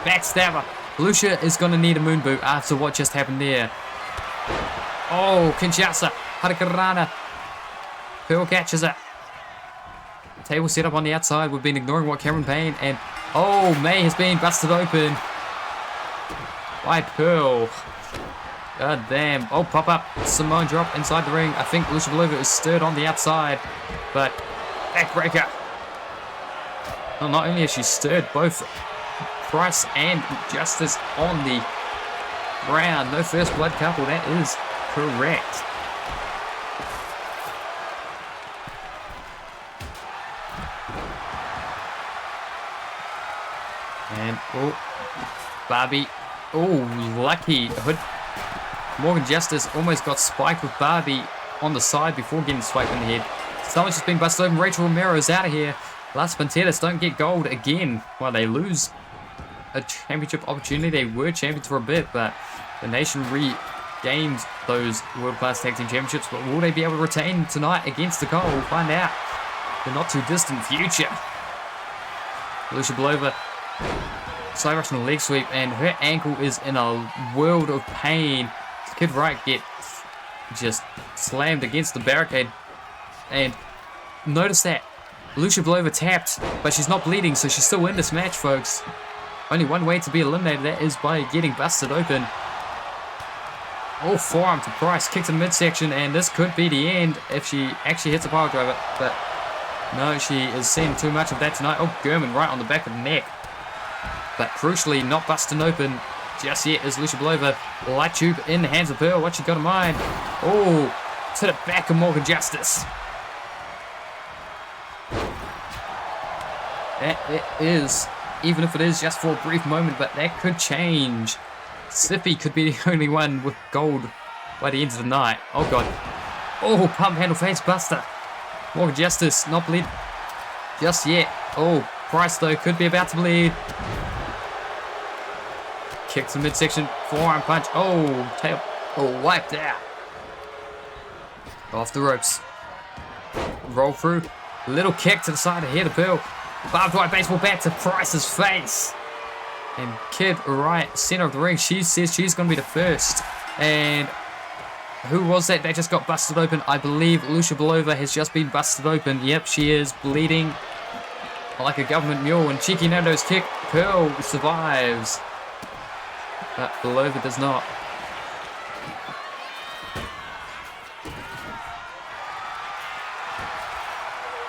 Backstabber. Lucia is going to need a moon boot after what just happened there. Oh, Kinshasa. Hurricanrana. Pearl catches it. Table set up on the outside. We've been ignoring what Cameron Payne and... Oh, May has been busted open by Pearl. God damn. Oh, pop up. Samoan drop inside the ring. I think Lucia Belova is stirred on the outside. But backbreaker. Well, not only is she stirred, both Price and Justice on the ground. No first blood couple. That is correct. And, oh, Barbie. Oh, lucky. Morgan Justice almost got spiked with Barbie on the side before getting spiked in the head. Someone's just been busted open. Rachel Romero is out of here. Las Panteras don't get gold again. Well, they lose a championship opportunity. They were champions for a bit, but the nation regained those world-class tag team championships. But will they be able to retain tonight against Nicole? We'll find out. The not-too-distant future. Lucia Belova. Side rush and a leg sweep, and her ankle is in a world of pain. Kid Wright gets just slammed against the barricade. And notice that Lucia Belova tapped, but she's not bleeding, so she's still in this match, folks. Only one way to be eliminated, that is by getting busted open. Oh, forearm to Price, kick to the midsection, and this could be the end if she actually hits a power driver. But no, she is seeing too much of that tonight. Oh, German right on the back of the neck. But crucially, not busting open just yet is Lucia Belova. Light tube in the hands of Pearl. What she got in mind? Oh, to the back of Morgan Justice. That it is even if it is just for a brief moment, but that could change. Sippy could be the only one with gold by the end of the night. Oh god. Oh, pump handle face buster. Morgan Justice not bleed just yet. Oh, Price though could be about to bleed. Kick to midsection, forearm punch. Oh, tail. Oh, wiped out. Off the ropes. Roll through. Little kick to the side of head of Pearl. Barbed wire baseball bat to Price's face. And Kid right center of the ring. She says she's going to be the first. And who was that just got busted open? I believe Lucia Belova has just been busted open. Yep, she is bleeding like a government mule. And Cheeky Nando's kick. Pearl survives. But Belova does not.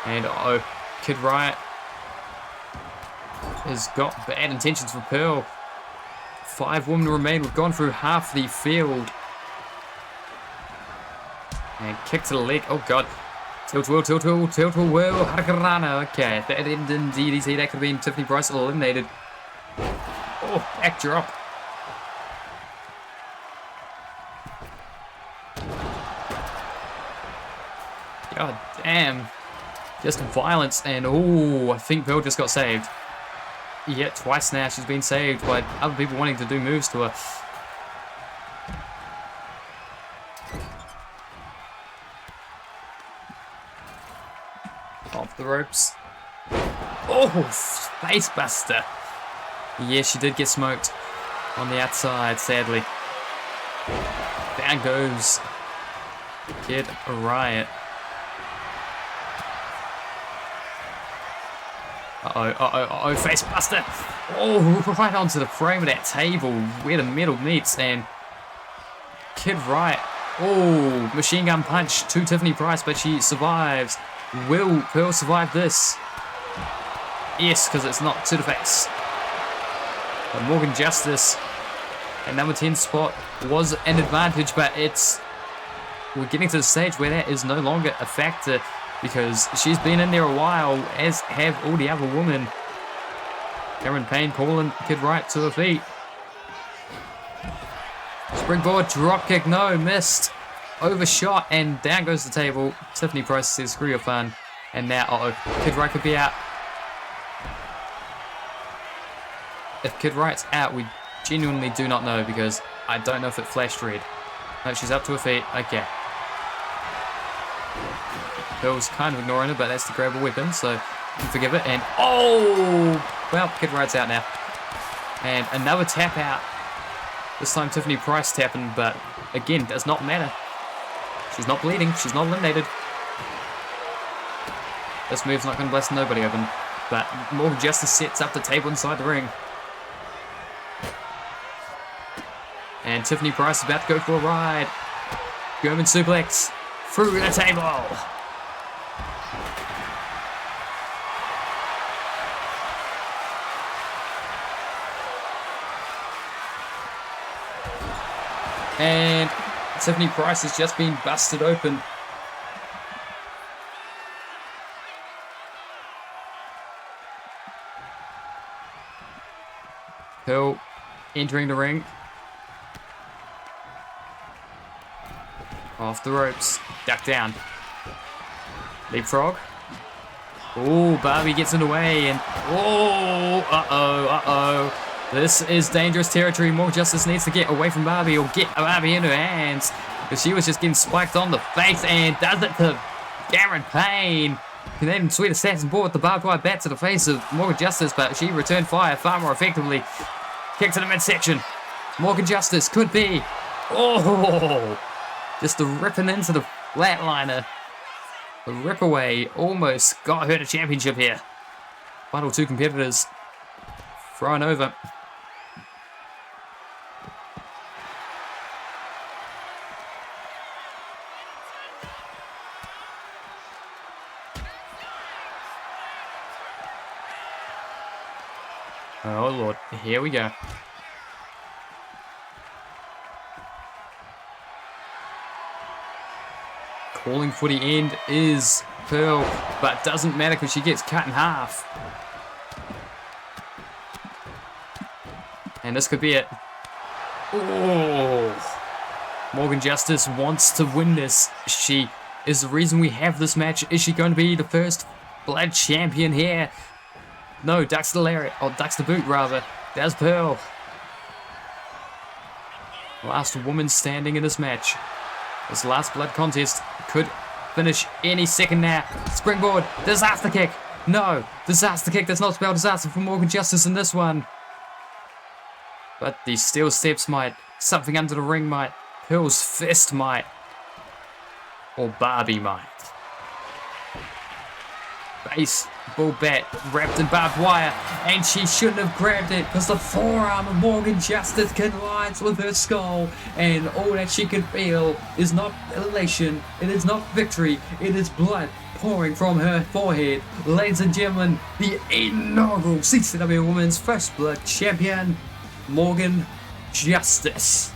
And uh-oh, Kid Riot has got bad intentions for Pearl. 5 women remain. We've gone through half the field. And kick to the leg. Oh god. Tilt will, Hurricanrana. Okay, if that ended in DDT, that could have been Tiffany Price eliminated. Oh, back drop. God damn. Just violence, and oh, I think Pearl just got saved. Yeah, twice now she's been saved by other people wanting to do moves to her. Off the ropes. Oh, face buster. Yeah, she did get smoked on the outside, sadly. Down goes Kid Riot. Uh-oh, face buster. Oh, right onto the frame of that table where the metal meets, and Kid Riot. Oh, machine gun punch to Tiffany Price, but she survives. Will Pearl survive this? Yes, because it's not to the face. But Morgan Justice at number 10 spot was an advantage, but we're getting to the stage where that is no longer a factor, because she's been in there a while, as have all the other women. Cameron Payne calling Kid Riot to her feet. Springboard dropkick, no, missed. Overshot, and down goes the table. Tiffany Price says, screw your fun. And now, uh-oh, Kid Riot could be out. If Kid Riot's out, we genuinely do not know, because I don't know if it flashed red. No, she's up to her feet. Okay. Pearl's kind of ignoring it, but that's to grab a weapon, so you can forgive it. And oh, well, Kid Riot's out now. And another tap out. This time Tiffany Price tapping, but again, does not matter. She's not bleeding. She's not eliminated. This move's not going to blast nobody open. But Morgan Justice sets up the table inside the ring. And Tiffany Price is about to go for a ride. German suplex through the table. And Tiffany Price has just been busted open. Pearl entering the ring. Off the ropes. Duck down. Leapfrog. Oh, Barbie gets in the way. And oh, uh-oh. This is dangerous territory. More Justice needs to get away from Barbie, or get Barbie in her hands, because she was just getting spiked on the face, and does it to Cameron Payne. And then Sweet Assassin ball with the barbed wire bat to the face of Morgan Justice, but she returned fire far more effectively. Kick to the midsection. Morgan Justice could be. Oh, just the ripping into the flatliner. The rip away almost got her the championship here. Final 2 competitors thrown over. Oh Lord, here we go. Calling for the end is Pearl, but doesn't matter because she gets cut in half. And this could be it. Oh. Morgan Justice wants to win this. She is the reason we have this match. Is she going to be the first blood champion here? No, ducks the lariat. Or ducks the boot, rather. There's Pearl. Last woman standing in this match. This last blood contest could finish any second now. Springboard. Disaster kick. No. Disaster kick. That's not spelled disaster for Morgan Justice in this one. But the steel steps might. Something under the ring might. Pearl's fist might. Or Barbie might. Baseball bat wrapped in barbed wire, and she shouldn't have grabbed it because the forearm of Morgan Justice collides with her skull, and all that she can feel is not elation, it is not victory, it is blood pouring from her forehead. Ladies and gentlemen, the inaugural CCW Women's First Blood Champion, Morgan Justice.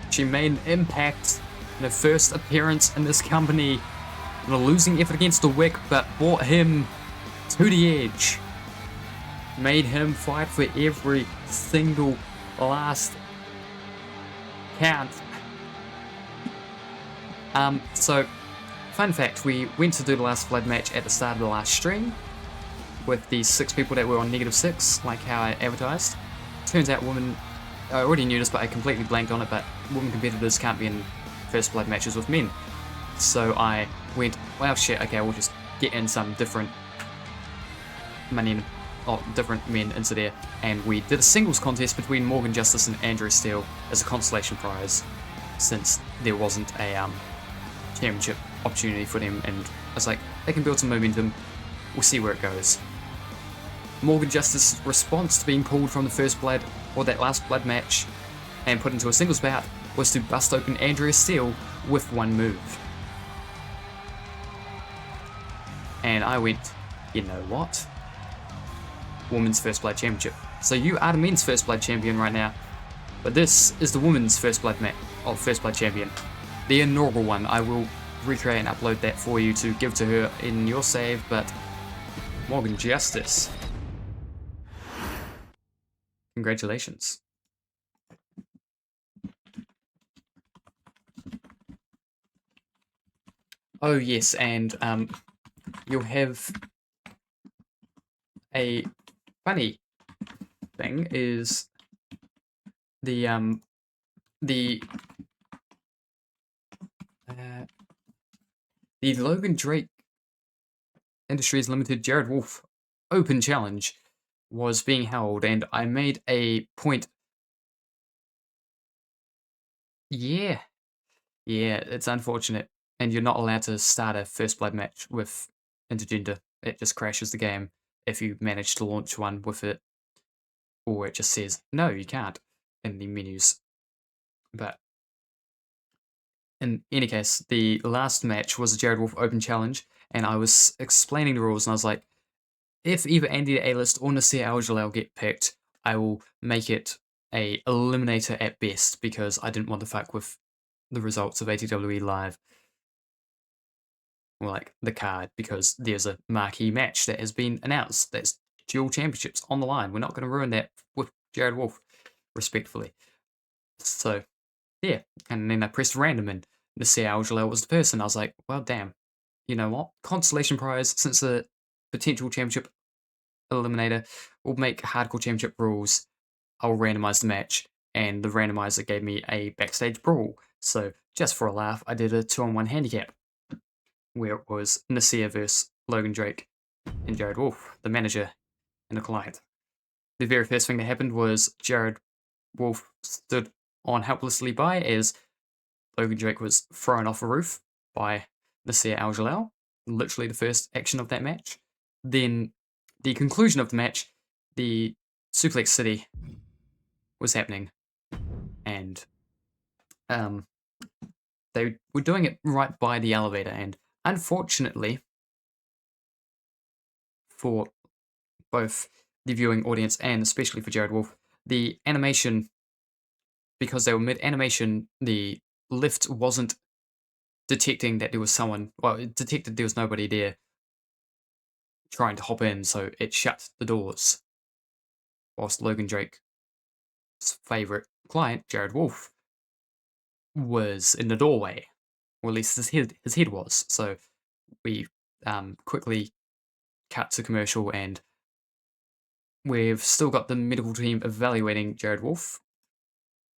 She made an impact in her first appearance in this company in a losing effort against the Wick, but brought him to the edge. Made him fight for every single last count. So, fun fact, we went to do the last blood match at the start of the last stream with the 6 people that were on -6, like how I advertised. Turns out women, I already knew this, but I completely blanked on it, but women competitors can't be in first blood matches with men. So I went, well shit, okay, we'll just get in some different different men into there, and we did a singles contest between Morgan Justice and Andrea Steele as a consolation prize, since there wasn't a championship opportunity for them, and I was like, they can build some momentum, we'll see where it goes. Morgan Justice's response to being pulled from the first blood, or that last blood match, and put into a singles bout, was to bust open Andrea Steele with one move. And I went, you know what? Women's First Blood Championship. So you are the men's First Blood Champion right now, but this is the women's First Blood First Blood Champion. The inaugural one. I will recreate and upload that for you to give to her in your save, but Morgan Justice. Congratulations. Oh yes, and you'll have a funny thing is the Logan Drake Industries Limited Jared Wolf Open Challenge was being held, and I made a point. Yeah, it's unfortunate, and you're not allowed to start a first blood match with intergender. It just crashes the game if you manage to launch one with it, or it just says no, you can't in the menus. But in any case, the last match was a Jared Wolf Open Challenge, and I was explaining the rules, and I was like, if either Andy the A-List or Nasir Al-Jalal get picked, I will make it a eliminator at best, because I didn't want to fuck with the results of ATWE Live, or like the card, because there's a marquee match that has been announced that's dual championships on the line. We're not going to ruin that with Jared Wolf, respectfully. So yeah, and then I pressed random, and Nasir Al-Jalal was the person. I was like, well, damn, you know what? Consolation prize, since the potential championship eliminator will make hardcore championship rules, I'll randomize the match, and the randomizer gave me a backstage brawl. So just for a laugh, I did a 2-on-1 handicap, where it was Nasir versus Logan Drake and Jared Wolf, the manager and the client. The very first thing that happened was Jared Wolf stood on helplessly by as Logan Drake was thrown off a roof by Nasir Al-Jalal, literally the first action of that match. Then the conclusion of the match, the Suplex City was happening, and they were doing it right by the elevator, and unfortunately for both the viewing audience and especially for Jared Wolf, the animation, because they were mid-animation, the lift wasn't detecting that there was someone, well, it detected there was nobody there trying to hop in, so it shut the doors. Whilst Logan Drake's favourite client, Jared Wolf, was in the doorway, or at least his head was. So we quickly cut to commercial, and we've still got the medical team evaluating Jared Wolf,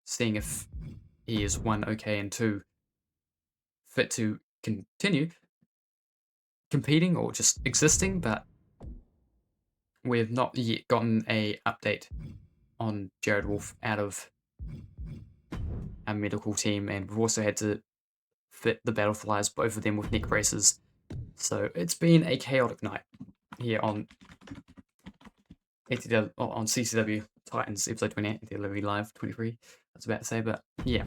seeing if he is 1, okay, and 2, fit to continue competing or just existing, but we've not yet gotten a update on Jared Wolf out of our medical team, and we've also had to fit the Battleflies, both of them with neck braces. So it's been a chaotic night here on on CCW Titans episode 28, ATW Live 23. I was about to say, but yeah,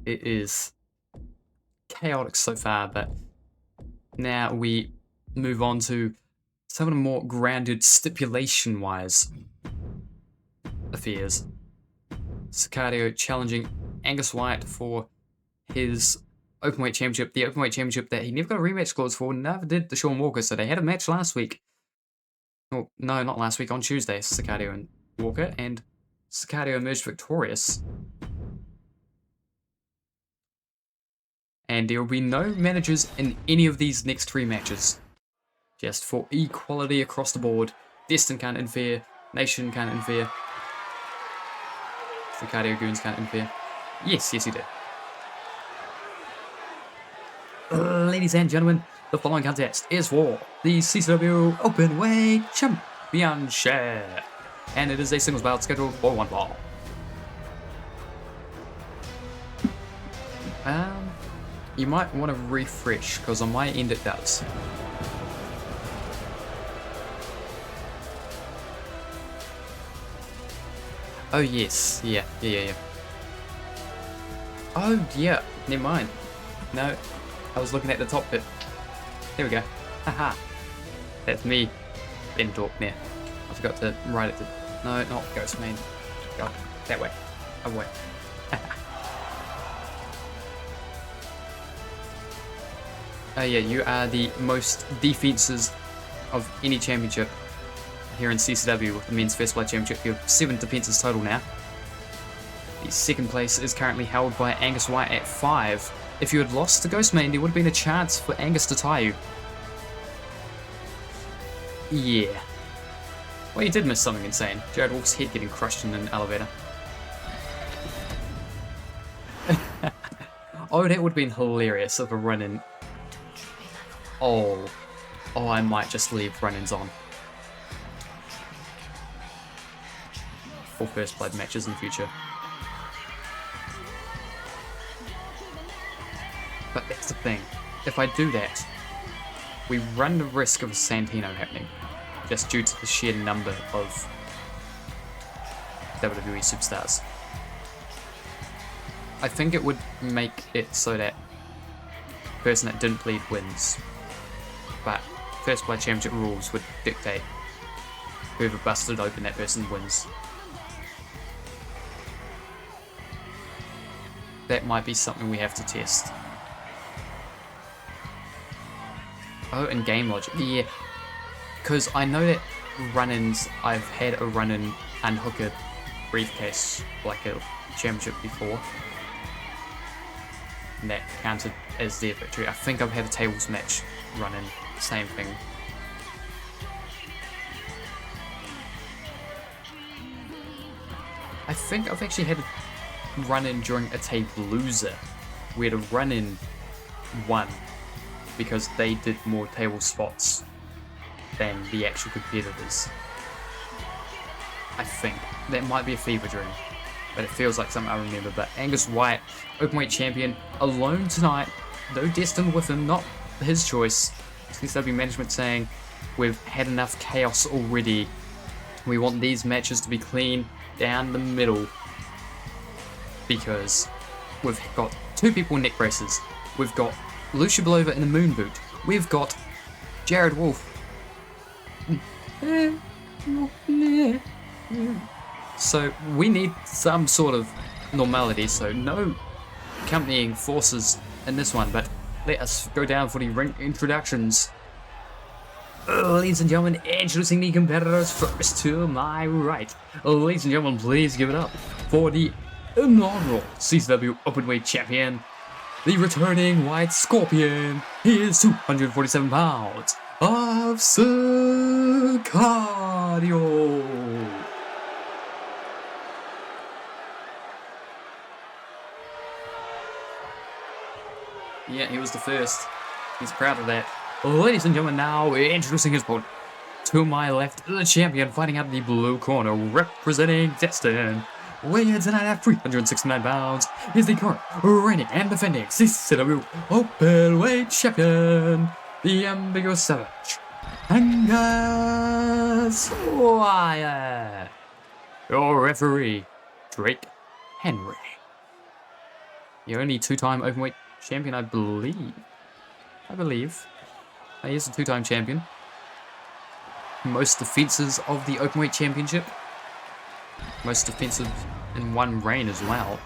it is chaotic so far. But now we move on to some of the more grounded stipulation-wise affairs. Sicario challenging Angus Wyatt for his Openweight Championship, the Openweight Championship that he never got a rematch clause for, never did the Sean Walker, so they had a match last week. Oh, no, not last week, on Tuesday, Sicario and Walker, and Sicario emerged victorious. And there will be no managers in any of these next 3 matches. Just for equality across the board. Destin can't interfere, Nation can't interfere, Sicario Goons can't interfere. Yes, he did. Ladies and gentlemen, the following contest is for the CCW Openweight Championship, and it is a singles bout scheduled for 1 fall. You might want to refresh, because on my end it does. Oh yes, yeah. Oh yeah, never mind. No, I was looking at the top bit. There we go. Haha. That's me. In talk there. I forgot to write it. No, not Ghost Main. Go that way. Other way. Oh yeah, you are the most defenses of any championship here in CCW with the Men's First Blood Championship. You have 7 defenses total now. The second place is currently held by Angus Wyatt at 5. If you had lost to Ghostman, there would have been a chance for Angus to tie you. Yeah. Well, you did miss something insane. Jared Wolf's head getting crushed in an elevator. Oh, that would have been hilarious if a run-in... Oh, I might just leave run-ins on. For First Blood matches in the future. But that's the thing. If I do that, we run the risk of a Santino happening, just due to the sheer number of WWE superstars. I think it would make it so that the person that didn't bleed wins, but First Blood Championship rules would dictate whoever busted open that person wins. That might be something we have to test. Oh, and game logic. Yeah, because I know that run-ins, I've had a run-in unhook a briefcase like a championship before. And that counted as their victory. I think I've had a tables match run-in, same thing. I think I've actually had a run-in during a Tabloser, where the run-in won because they did more table spots than the actual competitors. I think. That might be a fever dream, but it feels like something I remember. But Angus Wyatt, Openweight Champion, alone tonight, no Destin with him, not his choice. CCW management saying, we've had enough chaos already. We want these matches to be clean down the middle, because we've got 2 people in neck braces. We've got Lucia Belova in the moon boot. We've got Jared Wolf So we need some sort of normality, so no accompanying forces in this one, but let us go down for the ring introductions. Ladies and gentlemen, introducing the competitors first to my right. Ladies and gentlemen, please give it up for the inaugural CCW Openweight Champion, the returning White Scorpion. He is 247 pounds of Cardio. Yeah, he was the first. He's proud of that. Ladies and gentlemen, now introducing his opponent. To my left, the champion fighting out of the blue corner, representing Destin. Weighing in tonight at 369 pounds, is the current reigning and defending CCW Openweight Champion, the ambiguous savage, Angus Wyatt. Your referee, Drake Henry. The only two-time Openweight champion, I believe. He is a two-time champion. Most defenses of the Openweight Championship. Most defensive in one reign as well.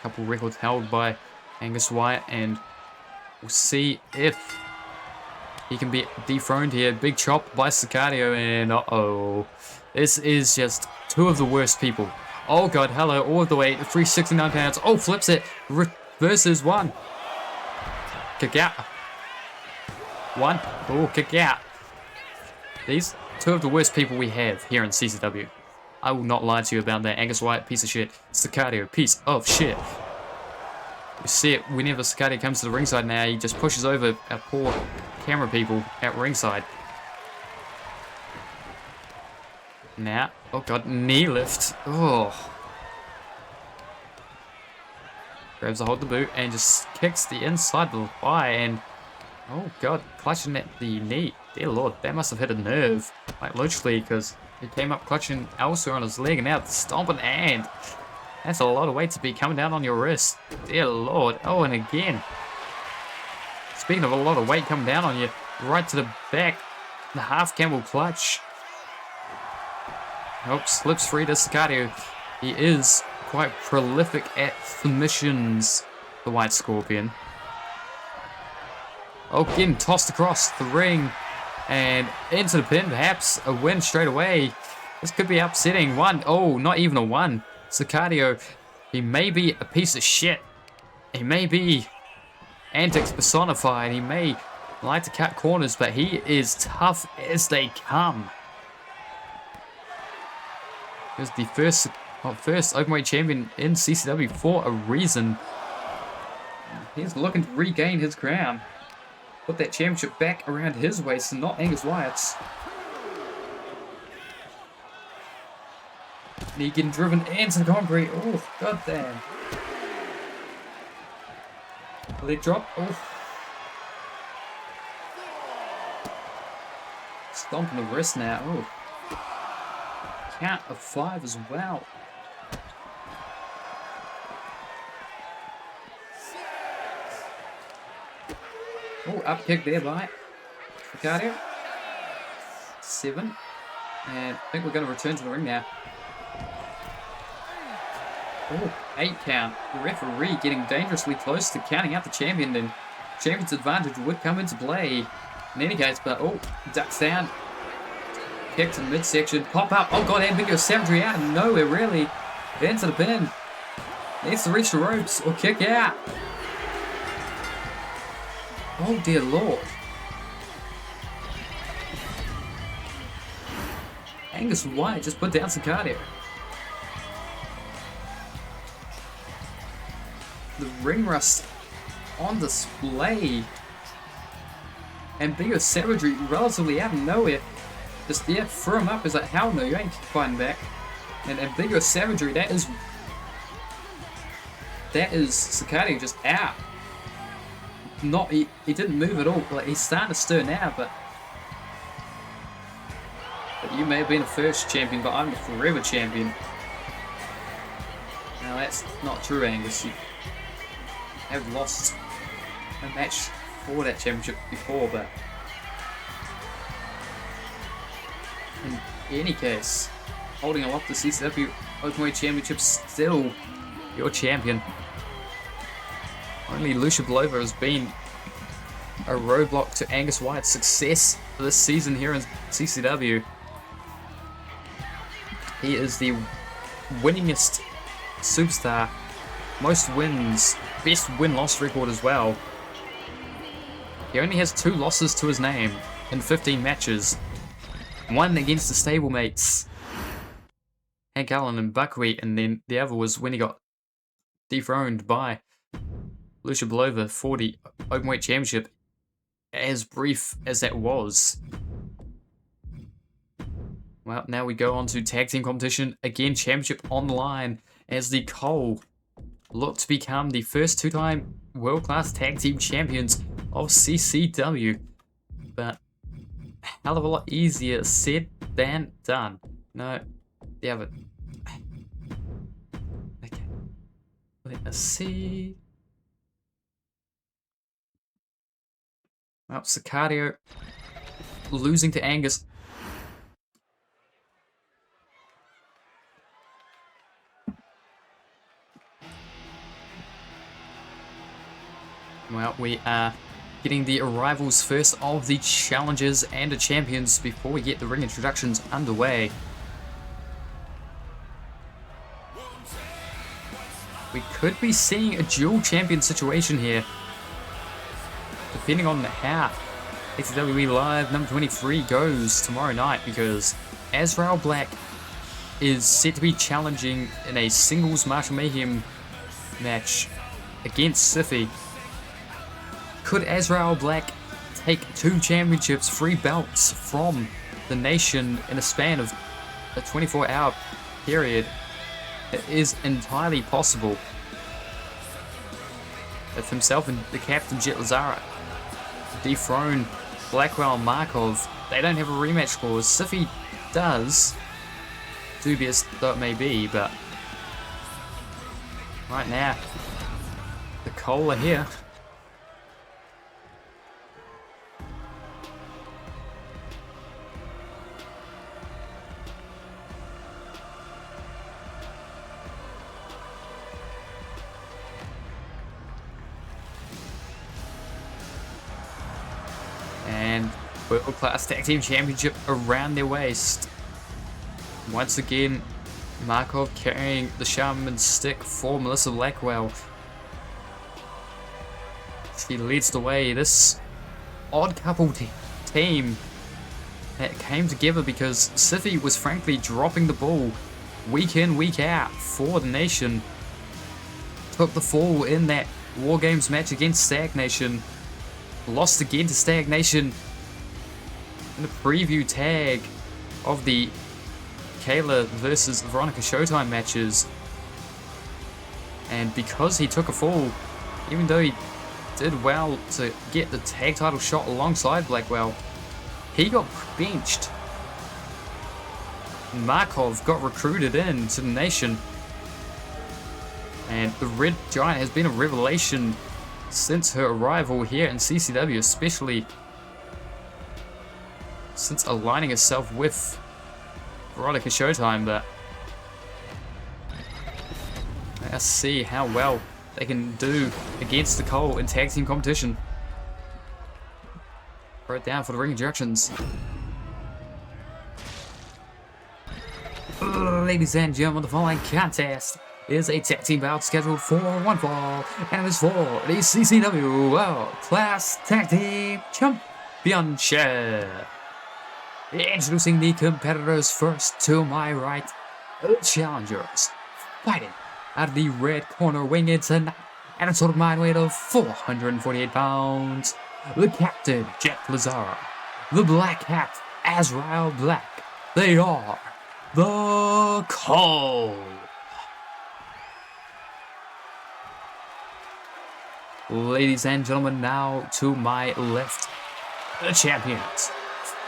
Couple records held by Angus Wyatt, and we'll see if he can be dethroned here. Big chop by Sicario, and uh-oh. This is just two of the worst people. Oh god, hello, all the way to 369 pounds. Oh, flips it. Versus one. Kick out. One. Oh, kick out. These two of the worst people we have here in CCW. I will not lie to you about that. Angus Wyatt, piece of shit. Sicario, piece of shit. You see it whenever Sicario comes to the ringside now. He just pushes over our poor camera people at ringside. Now, oh god, knee lift. Oh. Grabs a hold of the boot and just kicks the inside of the thigh, and oh god, clutching at the knee. Dear lord, that must have hit a nerve. Like literally, because he came up clutching elsewhere on his leg and now stomping, and that's a lot of weight to be coming down on your wrist. Dear lord. Oh, and again. Speaking of a lot of weight coming down on you, right to the back, the half camel clutch. Nope, slips free to Sicario. He is quite prolific at submissions, the White Scorpion. Oh, getting tossed across the ring and into the pin, perhaps a win straight away. This could be upsetting. One, oh, not even a one. Sicario, he may be a piece of shit. He may be antics personified. He may like to cut corners, but he is tough as they come. He was the first Openweight champion in CCW for a reason. He's looking to regain his crown. Put that championship back around his waist and not Angus Wyatt's. He getting driven into the concrete. Oh, goddamn. Leg drop. Oh. Stomping the wrist now. Oh. Count of 5 as well. Oh, up kick there by Sicario. 7. And I think we're going to return to the ring now. Oh, 8 count. The referee getting dangerously close to counting out the champion. Then champion's advantage would come into play in any case. But oh, ducks down. Kick to the midsection. Pop up. Oh god, ambiguous savagery out of nowhere, really. Into the pin. Needs to reach the ropes or kick out. Oh dear lord. Angus Wyatt just put down Sicario. The ring rust on display. Ambiguous savagery relatively out of nowhere. Just, yeah, threw him up. Is like, hell no, you ain't fighting back. And ambiguous savagery, that is Sicario just out. He didn't move at all. Like, he's starting to stir now, but you may have been a first champion, but I'm the forever champion. Now that's not true, Angus. You have lost a match for that championship before, but any case, holding aloft the CCW Openweight Championship, still your champion. Only Lucia Belova has been a roadblock to Angus Wyatt's success this season here in CCW. He is the winningest superstar, most wins, best win-loss record as well. He only has 2 losses to his name in 15 matches. One against the stablemates, Hank Allen and Buckwheat, and then the other was when he got dethroned by Lucia Belova for the Openweight Championship, as brief as that was. Well, now we go on to tag team competition. Again, championship on the line as the Cole look to become the first 2-time world-class tag team champions of CCW. But a hell of a lot easier said than done. No, the other. Okay. Let us see. Well, Sicario losing to Angus. Well, we are getting the arrivals first of the challengers and the champions before we get the ring introductions underway. We could be seeing a dual champion situation here, depending on how ACWE Live number 23 goes tomorrow night, because Azrael Black is set to be challenging in a singles Martial Mayhem match against Siffy. Could Azrael Black take 2 championships, 3 belts from the nation in a span of a 24-hour period? It is entirely possible. If himself and the captain Jet Lazara dethrone Blackwell and Markov, they don't have a rematch clause. Siffy does, dubious though it may be, but right now the Cole are here. And world-class tag team championship around their waist. Once again, Markov carrying the shaman's stick for Melissa Blackwell. She leads the way. This odd couple team that came together because Siffy was frankly dropping the ball week in, week out for the nation. Took the fall in that War Games match against Stagnation. Lost again to Stagnation in the preview tag of the Kayla versus Veronica Showtime matches. And because he took a fall, even though he did well to get the tag title shot alongside Blackwell, he got benched. Markov got recruited into the nation. And the Red Giant has been a revelation since her arrival here in CCW, especially since aligning herself with Veronica Showtime. But let's see how well they can do against the Cole in tag team competition. Throw it down for the ring introductions. Ladies and gentlemen, the following contest is a tag team bout scheduled for one fall, and it is for the CCW World Class Tag Team Championship. Introducing the competitors first, to my right, the challengers, fighting out of the red corner, weighing in tonight at a total mind weight of 448 pounds, the captain Jet Lazara, the black hat Azrael Black. They are the Cole. Ladies and gentlemen, now to my left, the champions,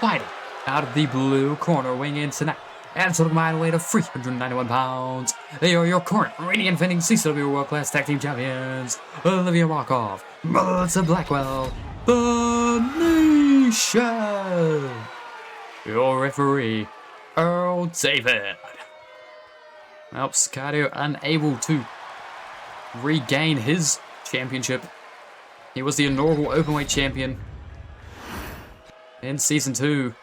fighting out of the blue corner, weighing in tonight at a total mind weight of 391 pounds. They are your current reigning and defending CCW World Class Tag Team Champions, Olivia Markov, Melissa Blackwell, the Nation. Your referee, Earl David. Well, Sicario unable to regain his championship. He was the inaugural Openweight champion in Season 2.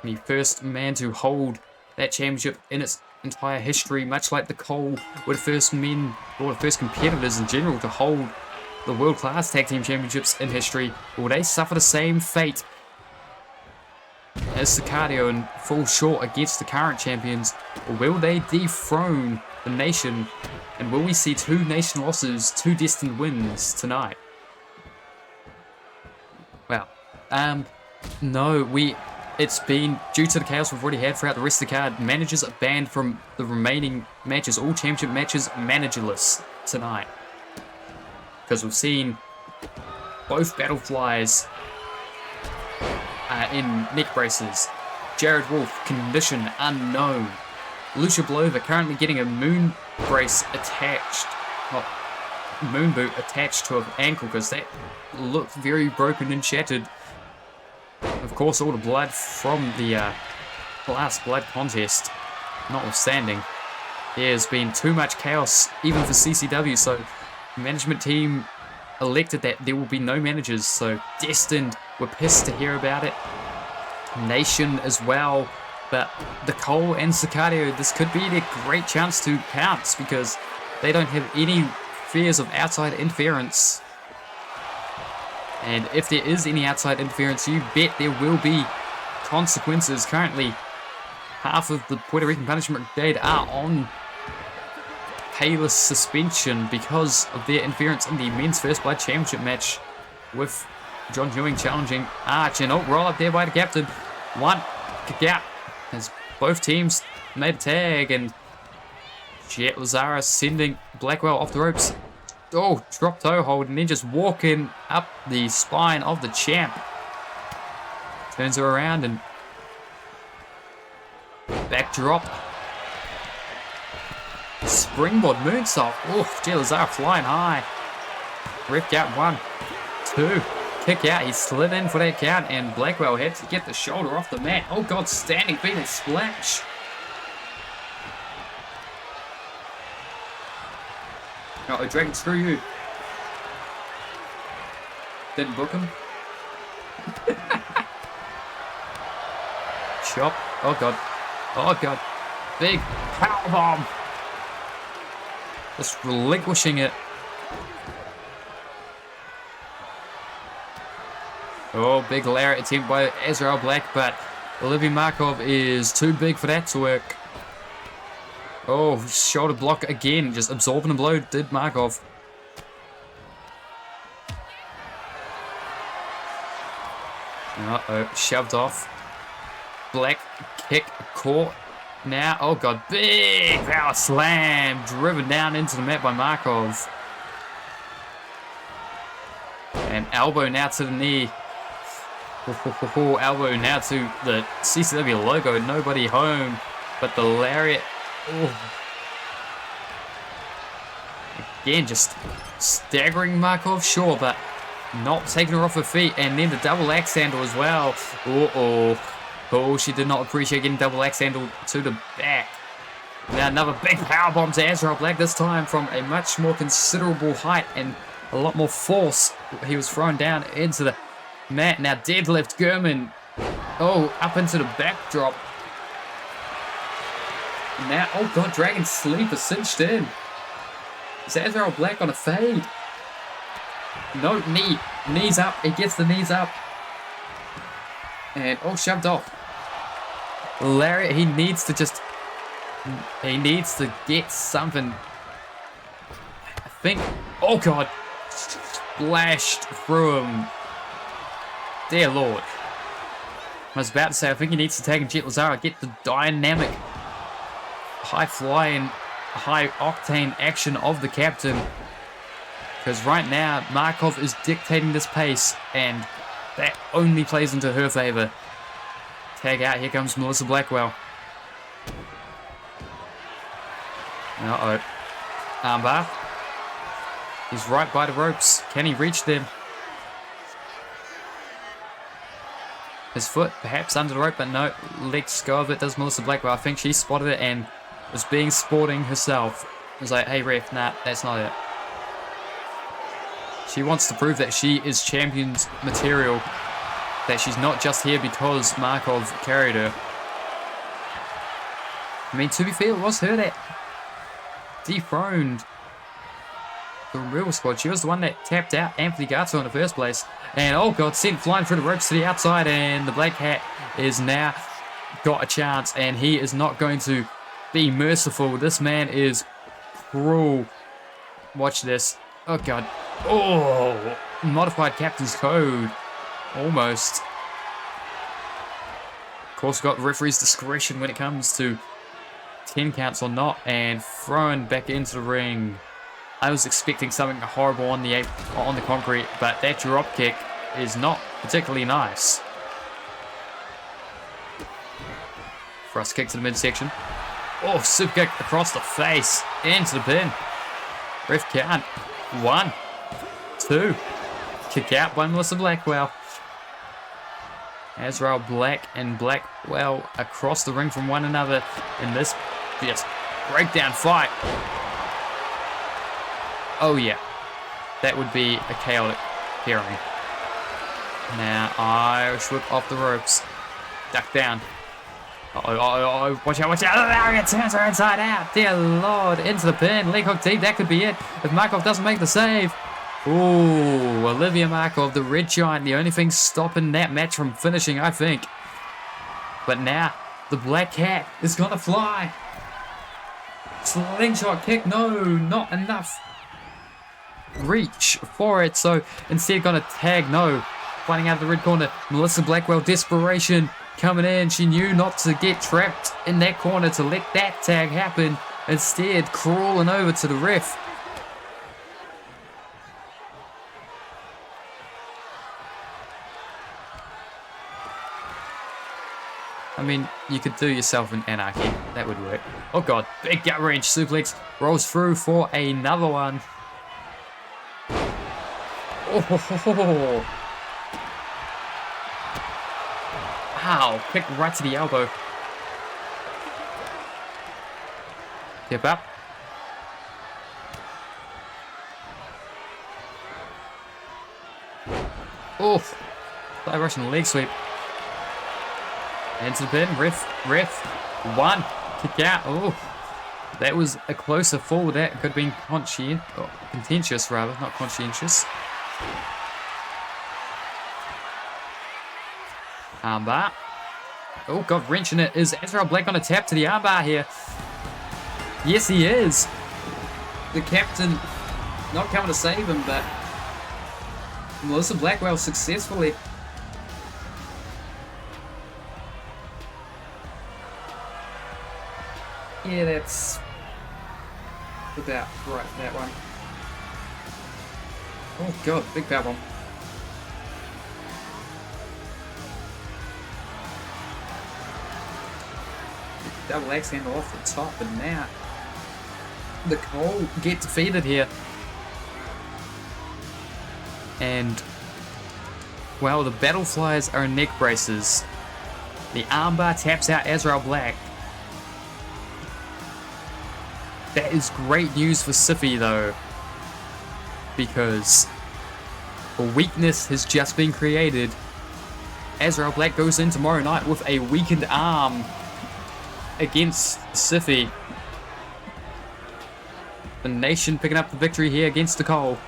The first man to hold that championship in its entire history, much like the Cole were the first men, or the first competitors in general to hold the world-class tag team championships in history. Will they suffer the same fate as Sicario and fall short against the current champions? Or will they dethrone the nation? And will we see 2 nation losses, 2 destined wins tonight? Well, no, it's been, due to the chaos we've already had throughout the rest of the card, managers are banned from the remaining matches, all championship matches managerless tonight. Because we've seen both Battleflies in neck braces. Jared Wolf, condition unknown. Lucia Blova currently getting a moon brace attached, well, moon boot attached to her ankle because that looked very broken and shattered. Of course, all the blood from the last blood contest notwithstanding, there's been too much chaos even for CCW, so the management team elected that there will be no managers, so Destined were pissed to hear about it. Nation as well, but the Cole and Sicario, this could be their great chance to pounce because they don't have any fears of outside interference. And if there is any outside interference, you bet there will be consequences. Currently, half of the Puerto Rican Punishment Brigade are on payless suspension because of their interference in the Men's First Blood Championship match with John Ewing challenging Arch. And roll up there by the captain. One kick out as both teams made a tag, and Jet Lazara sending Blackwell off the ropes. Oh, drop toe hold, and then just walking up the spine of the champ. Turns her around and backdrop. Springboard moonsault. Oh, Jet Lazara flying high. Ref out 1, 2. Kick out. He slid in for that count, and Blackwell had to get the shoulder off the mat. Oh God, standing Phoenix splash. Uh-oh, Dragon, screw you. Didn't book him. Chop. Oh God. Oh God. Big powerbomb. Just relinquishing it. Oh, big lariat attempt by Azrael Black, but Olivia Markov is too big for that to work. Oh, shoulder block again, just absorbing a blow, did Markov. Uh-oh, shoved off. Black kick caught. Now, oh God, big power slam, driven down into the mat by Markov. And elbow now to the knee. Elbow now to the CCW logo, nobody home, but the lariat. Oh. Again, just staggering Markov, sure, but not taking her off her feet. And then the double axe handle as well. Oh, she did not appreciate getting double axe handle to the back. Now another big powerbomb to Azrael Black, this time from a much more considerable height and a lot more force. He was thrown down into the mat. Now deadlift Gurman. Oh, up into the backdrop. Now, oh God, Dragon Sleeper cinched in. Is Azrael Black on a fade? No, knee. Knees up. He gets the knees up. And, oh, shoved off. Lariat, he needs to get something. I think, oh God. Splashed through him. Dear Lord. I was about to say, I think he needs to tag in Jet Lazara, get the dynamic high-flying, high-octane action of the captain. Because right now, Markov is dictating this pace, and that only plays into her favor. Tag out, here comes Melissa Blackwell. Uh-oh. Armbar. He's right by the ropes. Can he reach them? His foot perhaps under the rope, but no, lets go of it. Does Melissa Blackwell. I think she spotted it and was being sporting herself. It was like, hey ref, nah, that's not it. She wants to prove that she is champion's material, that she's not just here because Markov carried her. I mean, to be fair, it was her that dethroned the real squad. She was the one that tapped out Anthony Gato in the first place. And oh god, sent flying through the ropes to the outside, and the Black Cat is now got a chance, and he is not going to be merciful. This man is cruel. Watch this. Oh god. Oh, modified captain's code. Almost. Of course, we've got referee's discretion when it comes to 10 counts or not, and thrown back into the ring. I was expecting something horrible on the concrete, but that drop kick is not particularly nice. Thrust kick to the midsection. Oh, super kick across the face into the pin. Ref count. 1, 2. Kick out by Melissa Blackwell. Azrael Black and Blackwell across the ring from one another in this just breakdown fight. Oh yeah, that would be a chaotic pairing. Now Irish whip off the ropes, duck down. Oh, watch out, watch out. Oh, it turns her inside out. Dear Lord, into the pin. Leg hook deep, that could be it. If Markov doesn't make the save. Ooh, Olivia Markov, the Red Giant, the only thing stopping that match from finishing, I think. But now, the Black Cat is gonna fly. Slingshot kick, no, not enough reach for it, so instead gonna tag, no. Finding out of the red corner, Melissa Blackwell, desperation coming in. She knew not to get trapped in that corner to let that tag happen. Instead, crawling over to the ref. I mean, you could do yourself an anarchy. That would work. Oh god, big gut wrench suplex rolls through for another one. Oh, wow, kick right to the elbow. Step up. Oh, fly Russian leg sweep. Into the pin, ref, 1, kick out. Oh, that was a closer fall. That could have been contentious rather, not conscientious. Armbar. Oh god, wrenching it. Is Azrael Black on a tap to the armbar here? Yes, he is. The captain not coming to save him, but Melissa Blackwell successfully. Yeah, that's about right, that one. Oh god, big power bomb. Double axe handle off the top, and now the Cole get defeated here. And, well, the battle flies are neck braces. The armbar taps out Azrael Black. That is great news for Siffy though, because a weakness has just been created. Azrael Black goes in tomorrow night with a weakened arm against Siffy. The Nation picking up the victory here against Nicole.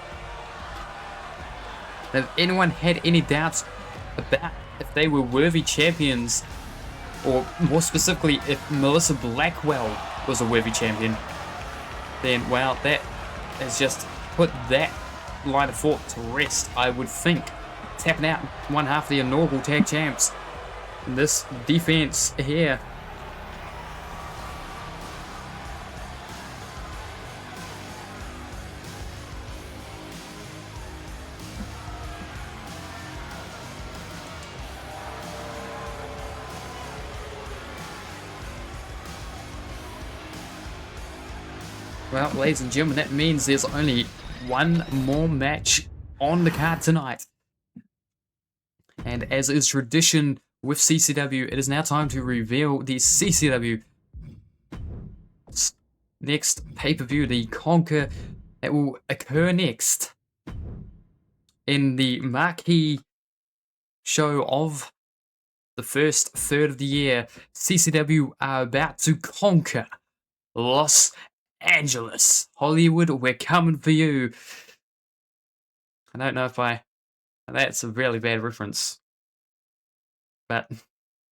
Now, if anyone had any doubts about if they were worthy champions, or more specifically if Melissa Blackwell was a worthy champion, then, well, that has just put that line of thought to rest, I would think. Tapping out one half of the inaugural tag champs. And this defense here. Well, ladies and gentlemen, that means there's only one more match on the card tonight. And as is tradition with CCW, it is now time to reveal the CCW next pay-per-view, the Conquer, that will occur next in the marquee show of the first third of the year. CCW are about to conquer Los Angeles. Hollywood, we're coming for you. I don't know if that's a really bad reference, but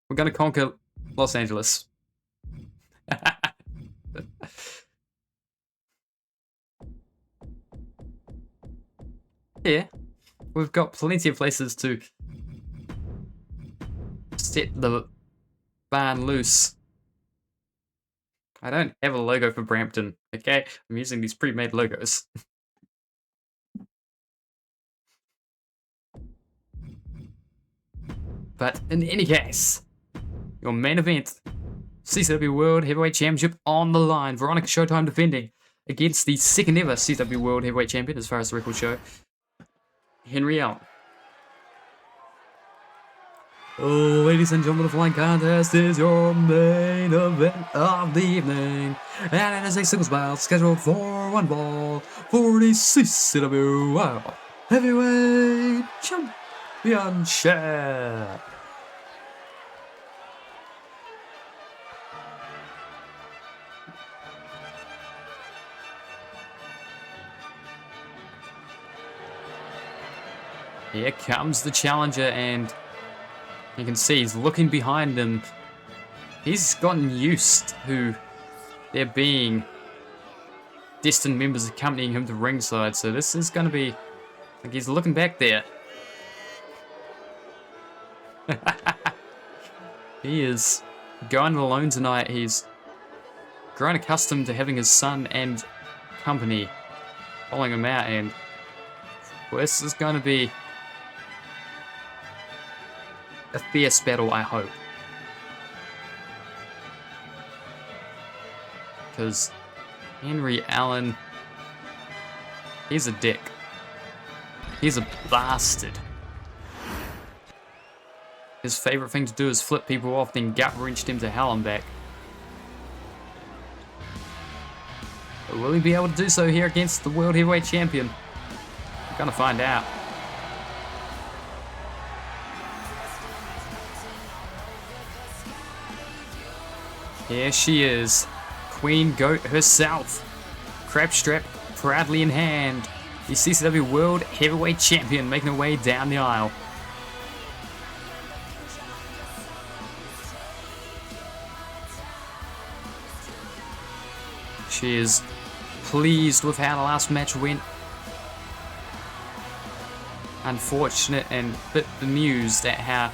we're going to conquer Los Angeles. Yeah, we've got plenty of places to set the barn loose. I don't have a logo for Brampton, okay? I'm using these pre-made logos. But in any case, your main event, CCW World Heavyweight Championship on the line. Veronica Showtime defending against the second ever CCW World Heavyweight Champion, as far as the record show, Henry Allen. Oh, ladies and gentlemen, the flying contest is your main event of the evening. And it is a singles bout scheduled for one ball for the CCW World Heavyweight Championship. Here comes the challenger, and you can see he's looking behind him. He's gotten used to there being distant members accompanying him to ringside, so this is going to be like he's looking back there. He is going alone tonight. He's grown accustomed to having his son and company following him out, and well, this is going to be a fierce battle, I hope. Because Henry Allen, he's a dick. He's a bastard. His favorite thing to do is flip people off, then gut-wrench them to hell and back. But will he be able to do so here against the World Heavyweight Champion? We're gonna find out. Here she is, Queen Goat herself. Crab strap proudly in hand. The CCW World Heavyweight Champion making her way down the aisle. She is pleased with how the last match went. Unfortunate and a bit bemused at how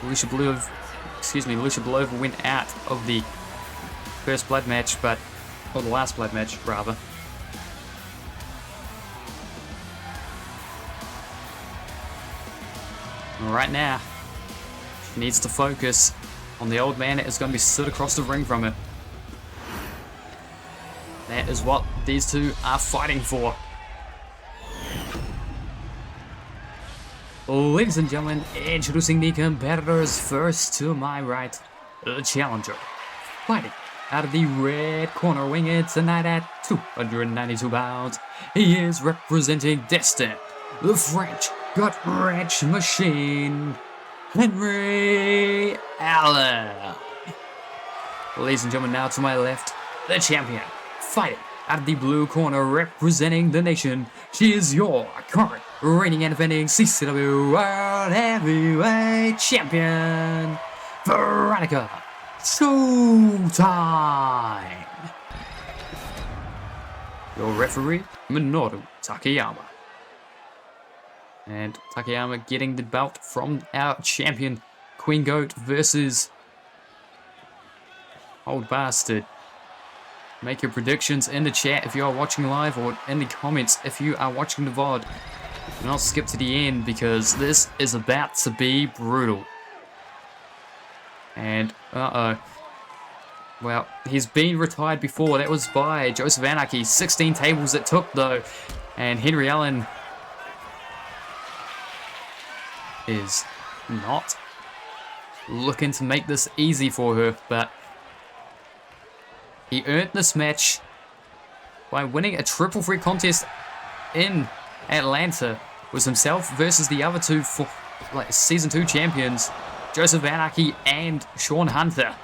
Alicia Belova went out of the first blood match, or the last blood match, rather. Right now, she needs to focus on the old man that is going to be stood across the ring from her. That is what these two are fighting for. Ladies and gentlemen, introducing the competitors. First to my right, the challenger. Fighting out of the red corner, weighing in tonight at 292 pounds. He is representing Destin, the French gut-wrench machine, Henry Allen. Ladies and gentlemen, now to my left, the champion. Fighting out of the blue corner, representing the nation. She is your current reigning and defending CCW World Heavyweight Champion, Veronica Showtime. Your referee, Minoru Takayama. And Takayama getting the belt from our champion, Queen Goat versus Old Bastard. Make your predictions in the chat if you are watching live, or in the comments if you are watching the VOD. Do not skip to the end, because this is about to be brutal. And, well, he's been retired before. That was by Joseph Anarchy. 16 tables it took, though. And Henry Allen is not looking to make this easy for her, but he earned this match by winning a triple threat contest in Atlanta. It was himself versus the other two for Season 2 champions, Joseph Anarchy and Sean Hunter.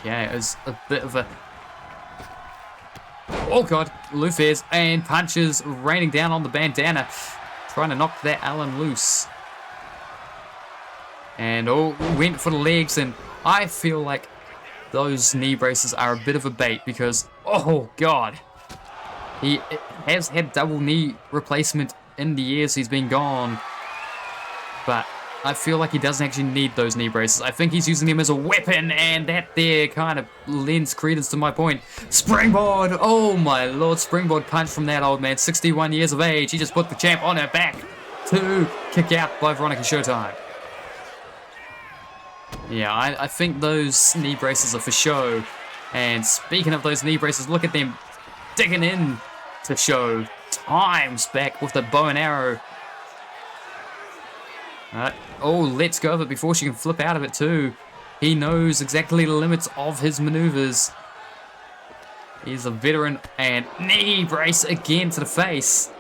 Okay, it was a bit of a... Oh god, Lufez and punches raining down on the bandana, trying to knock that Allen loose. And went for the legs, and I feel like those knee braces are a bit of a bait because, oh god, he has had double knee replacement in the years he's been gone, but I feel like he doesn't actually need those knee braces. I think he's using them as a weapon, and that there kind of lends credence to my point. Springboard! Oh my lord, springboard punch from that old man, 61 years of age. He just put the champ on her back to kick out by Veronica Showtime. Yeah, I think those knee braces are for show. And speaking of those knee braces, look at them digging in to show times back with the bow and arrow. Let's go of it before she can flip out of it too. He knows exactly the limits of his maneuvers. He's a veteran, and knee brace again to the face.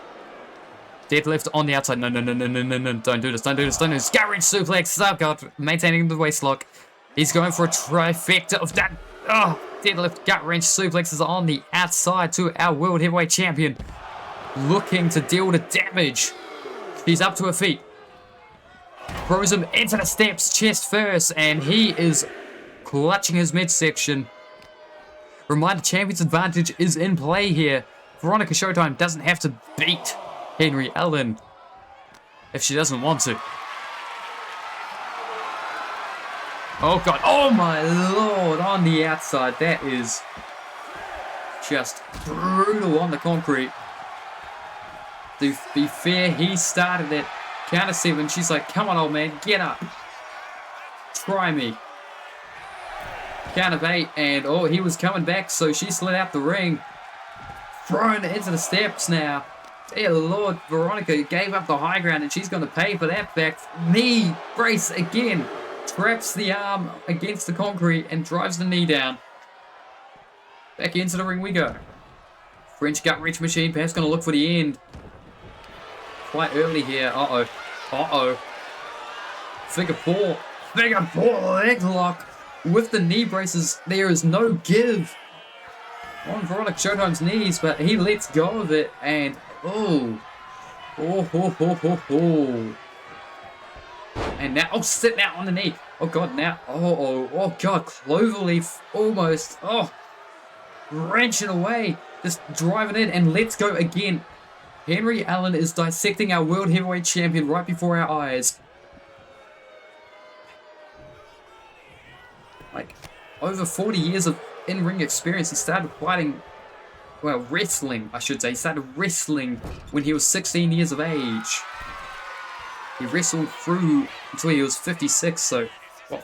Deadlift on the outside. No. Don't do this. Gut wrench suplex. Oh god, maintaining the waist lock. He's going for a trifecta of that. Deadlift, gut wrench suplexes on the outside to our world heavyweight champion. Looking to deal the damage. She's up to her feet. Throws him into the steps, chest first, and he is clutching his midsection. Reminder, champion's advantage is in play here. Veronica Showtime doesn't have to beat Henry Allen if she doesn't want to. Oh god, oh my lord, on the outside. That is just brutal on the concrete. To be fair, he started it. Counter 7, she's like, come on old man, get up. Try me. Counter 8, and he was coming back, so she slid out the ring. Thrown into the steps now. Dear Lord, Veronica gave up the high ground, and she's going to pay for that back. Knee brace again. Traps the arm against the concrete and drives the knee down. Back into the ring we go. French gut wrench machine, perhaps going to look for the end. Quite early here. Figure four leg lock with the knee braces. There is no give on Veronica Showtime's knees, but he lets go of it, and and now sitting out on the knee. Oh god, now oh god, cloverleaf almost wrenching away, just driving in, and let's go again. Henry Allen is dissecting our world heavyweight champion right before our eyes. Like, over 40 years of in-ring experience. He started wrestling, I should say. He started wrestling when he was 16 years of age. He wrestled through until he was 56, so,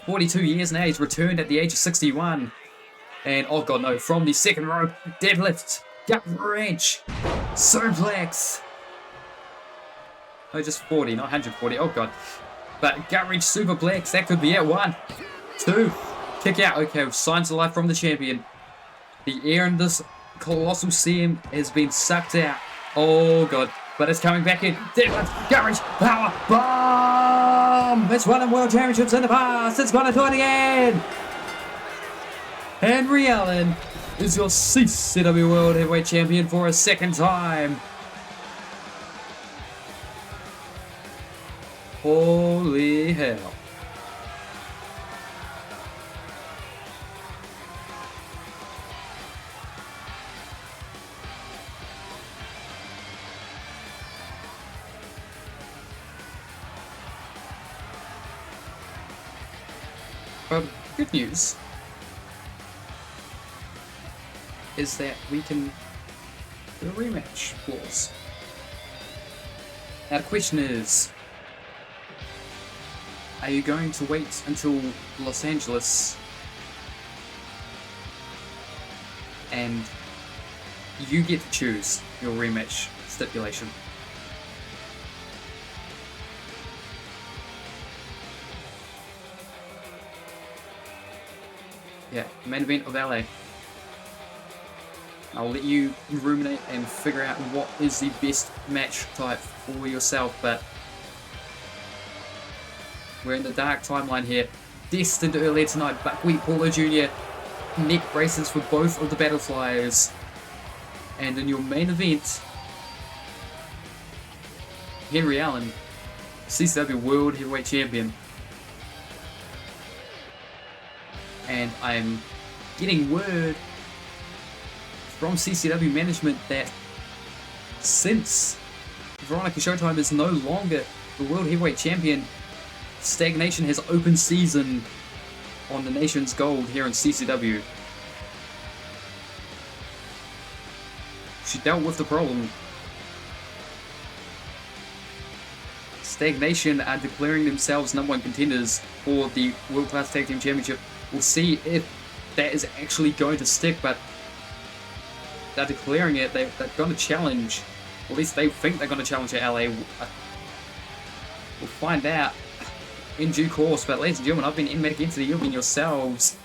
42 years now. He's returned at the age of 61. And, oh god, no, from the second rope, deadlift, gut wrench, suplex. No, just 40, not 140. Oh god. But gut wrench superplex, that could be it. 1, 2, kick out. Okay, signs of life from the champion. The air in this Colossal CM has been sucked out. Oh god. But it's coming back in. Deadlift, gut wrench, power bomb. It's won world championships in the past. It's gonna do it again. Henry Allen is your CCW World Heavyweight Champion for a second time. Holy hell. Good news is that we can do a rematch clause. Now the question is, are you going to wait until Los Angeles and you get to choose your rematch stipulation? Yeah, main event of LA. I'll let you ruminate and figure out what is the best match type for yourself, but we're in the dark timeline here. Destined earlier tonight, Buckwheat Paulo Jr. neck braces for both of the Battleflies. And in your main event, Henry Allen, CCW World Heavyweight Champion. And I'm getting word from CCW management that since Veronica Showtime is no longer the World Heavyweight Champion, Stagnation has open season on the nation's gold here in CCW. She dealt with the problem. Stagnation are declaring themselves #1 contenders for the World Class Tag Team Championship. We'll see if that is actually going to stick, but they're declaring it. They're going to challenge, or at least they think they're going to challenge at LA. We'll find out in due course, but ladies and gentlemen, I've been in Medic Entity, you've been yourselves.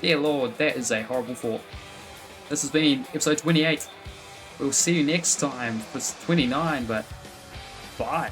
Dear Lord, that is a horrible thought. This has been episode 28. We'll see you next time for 29, but bye.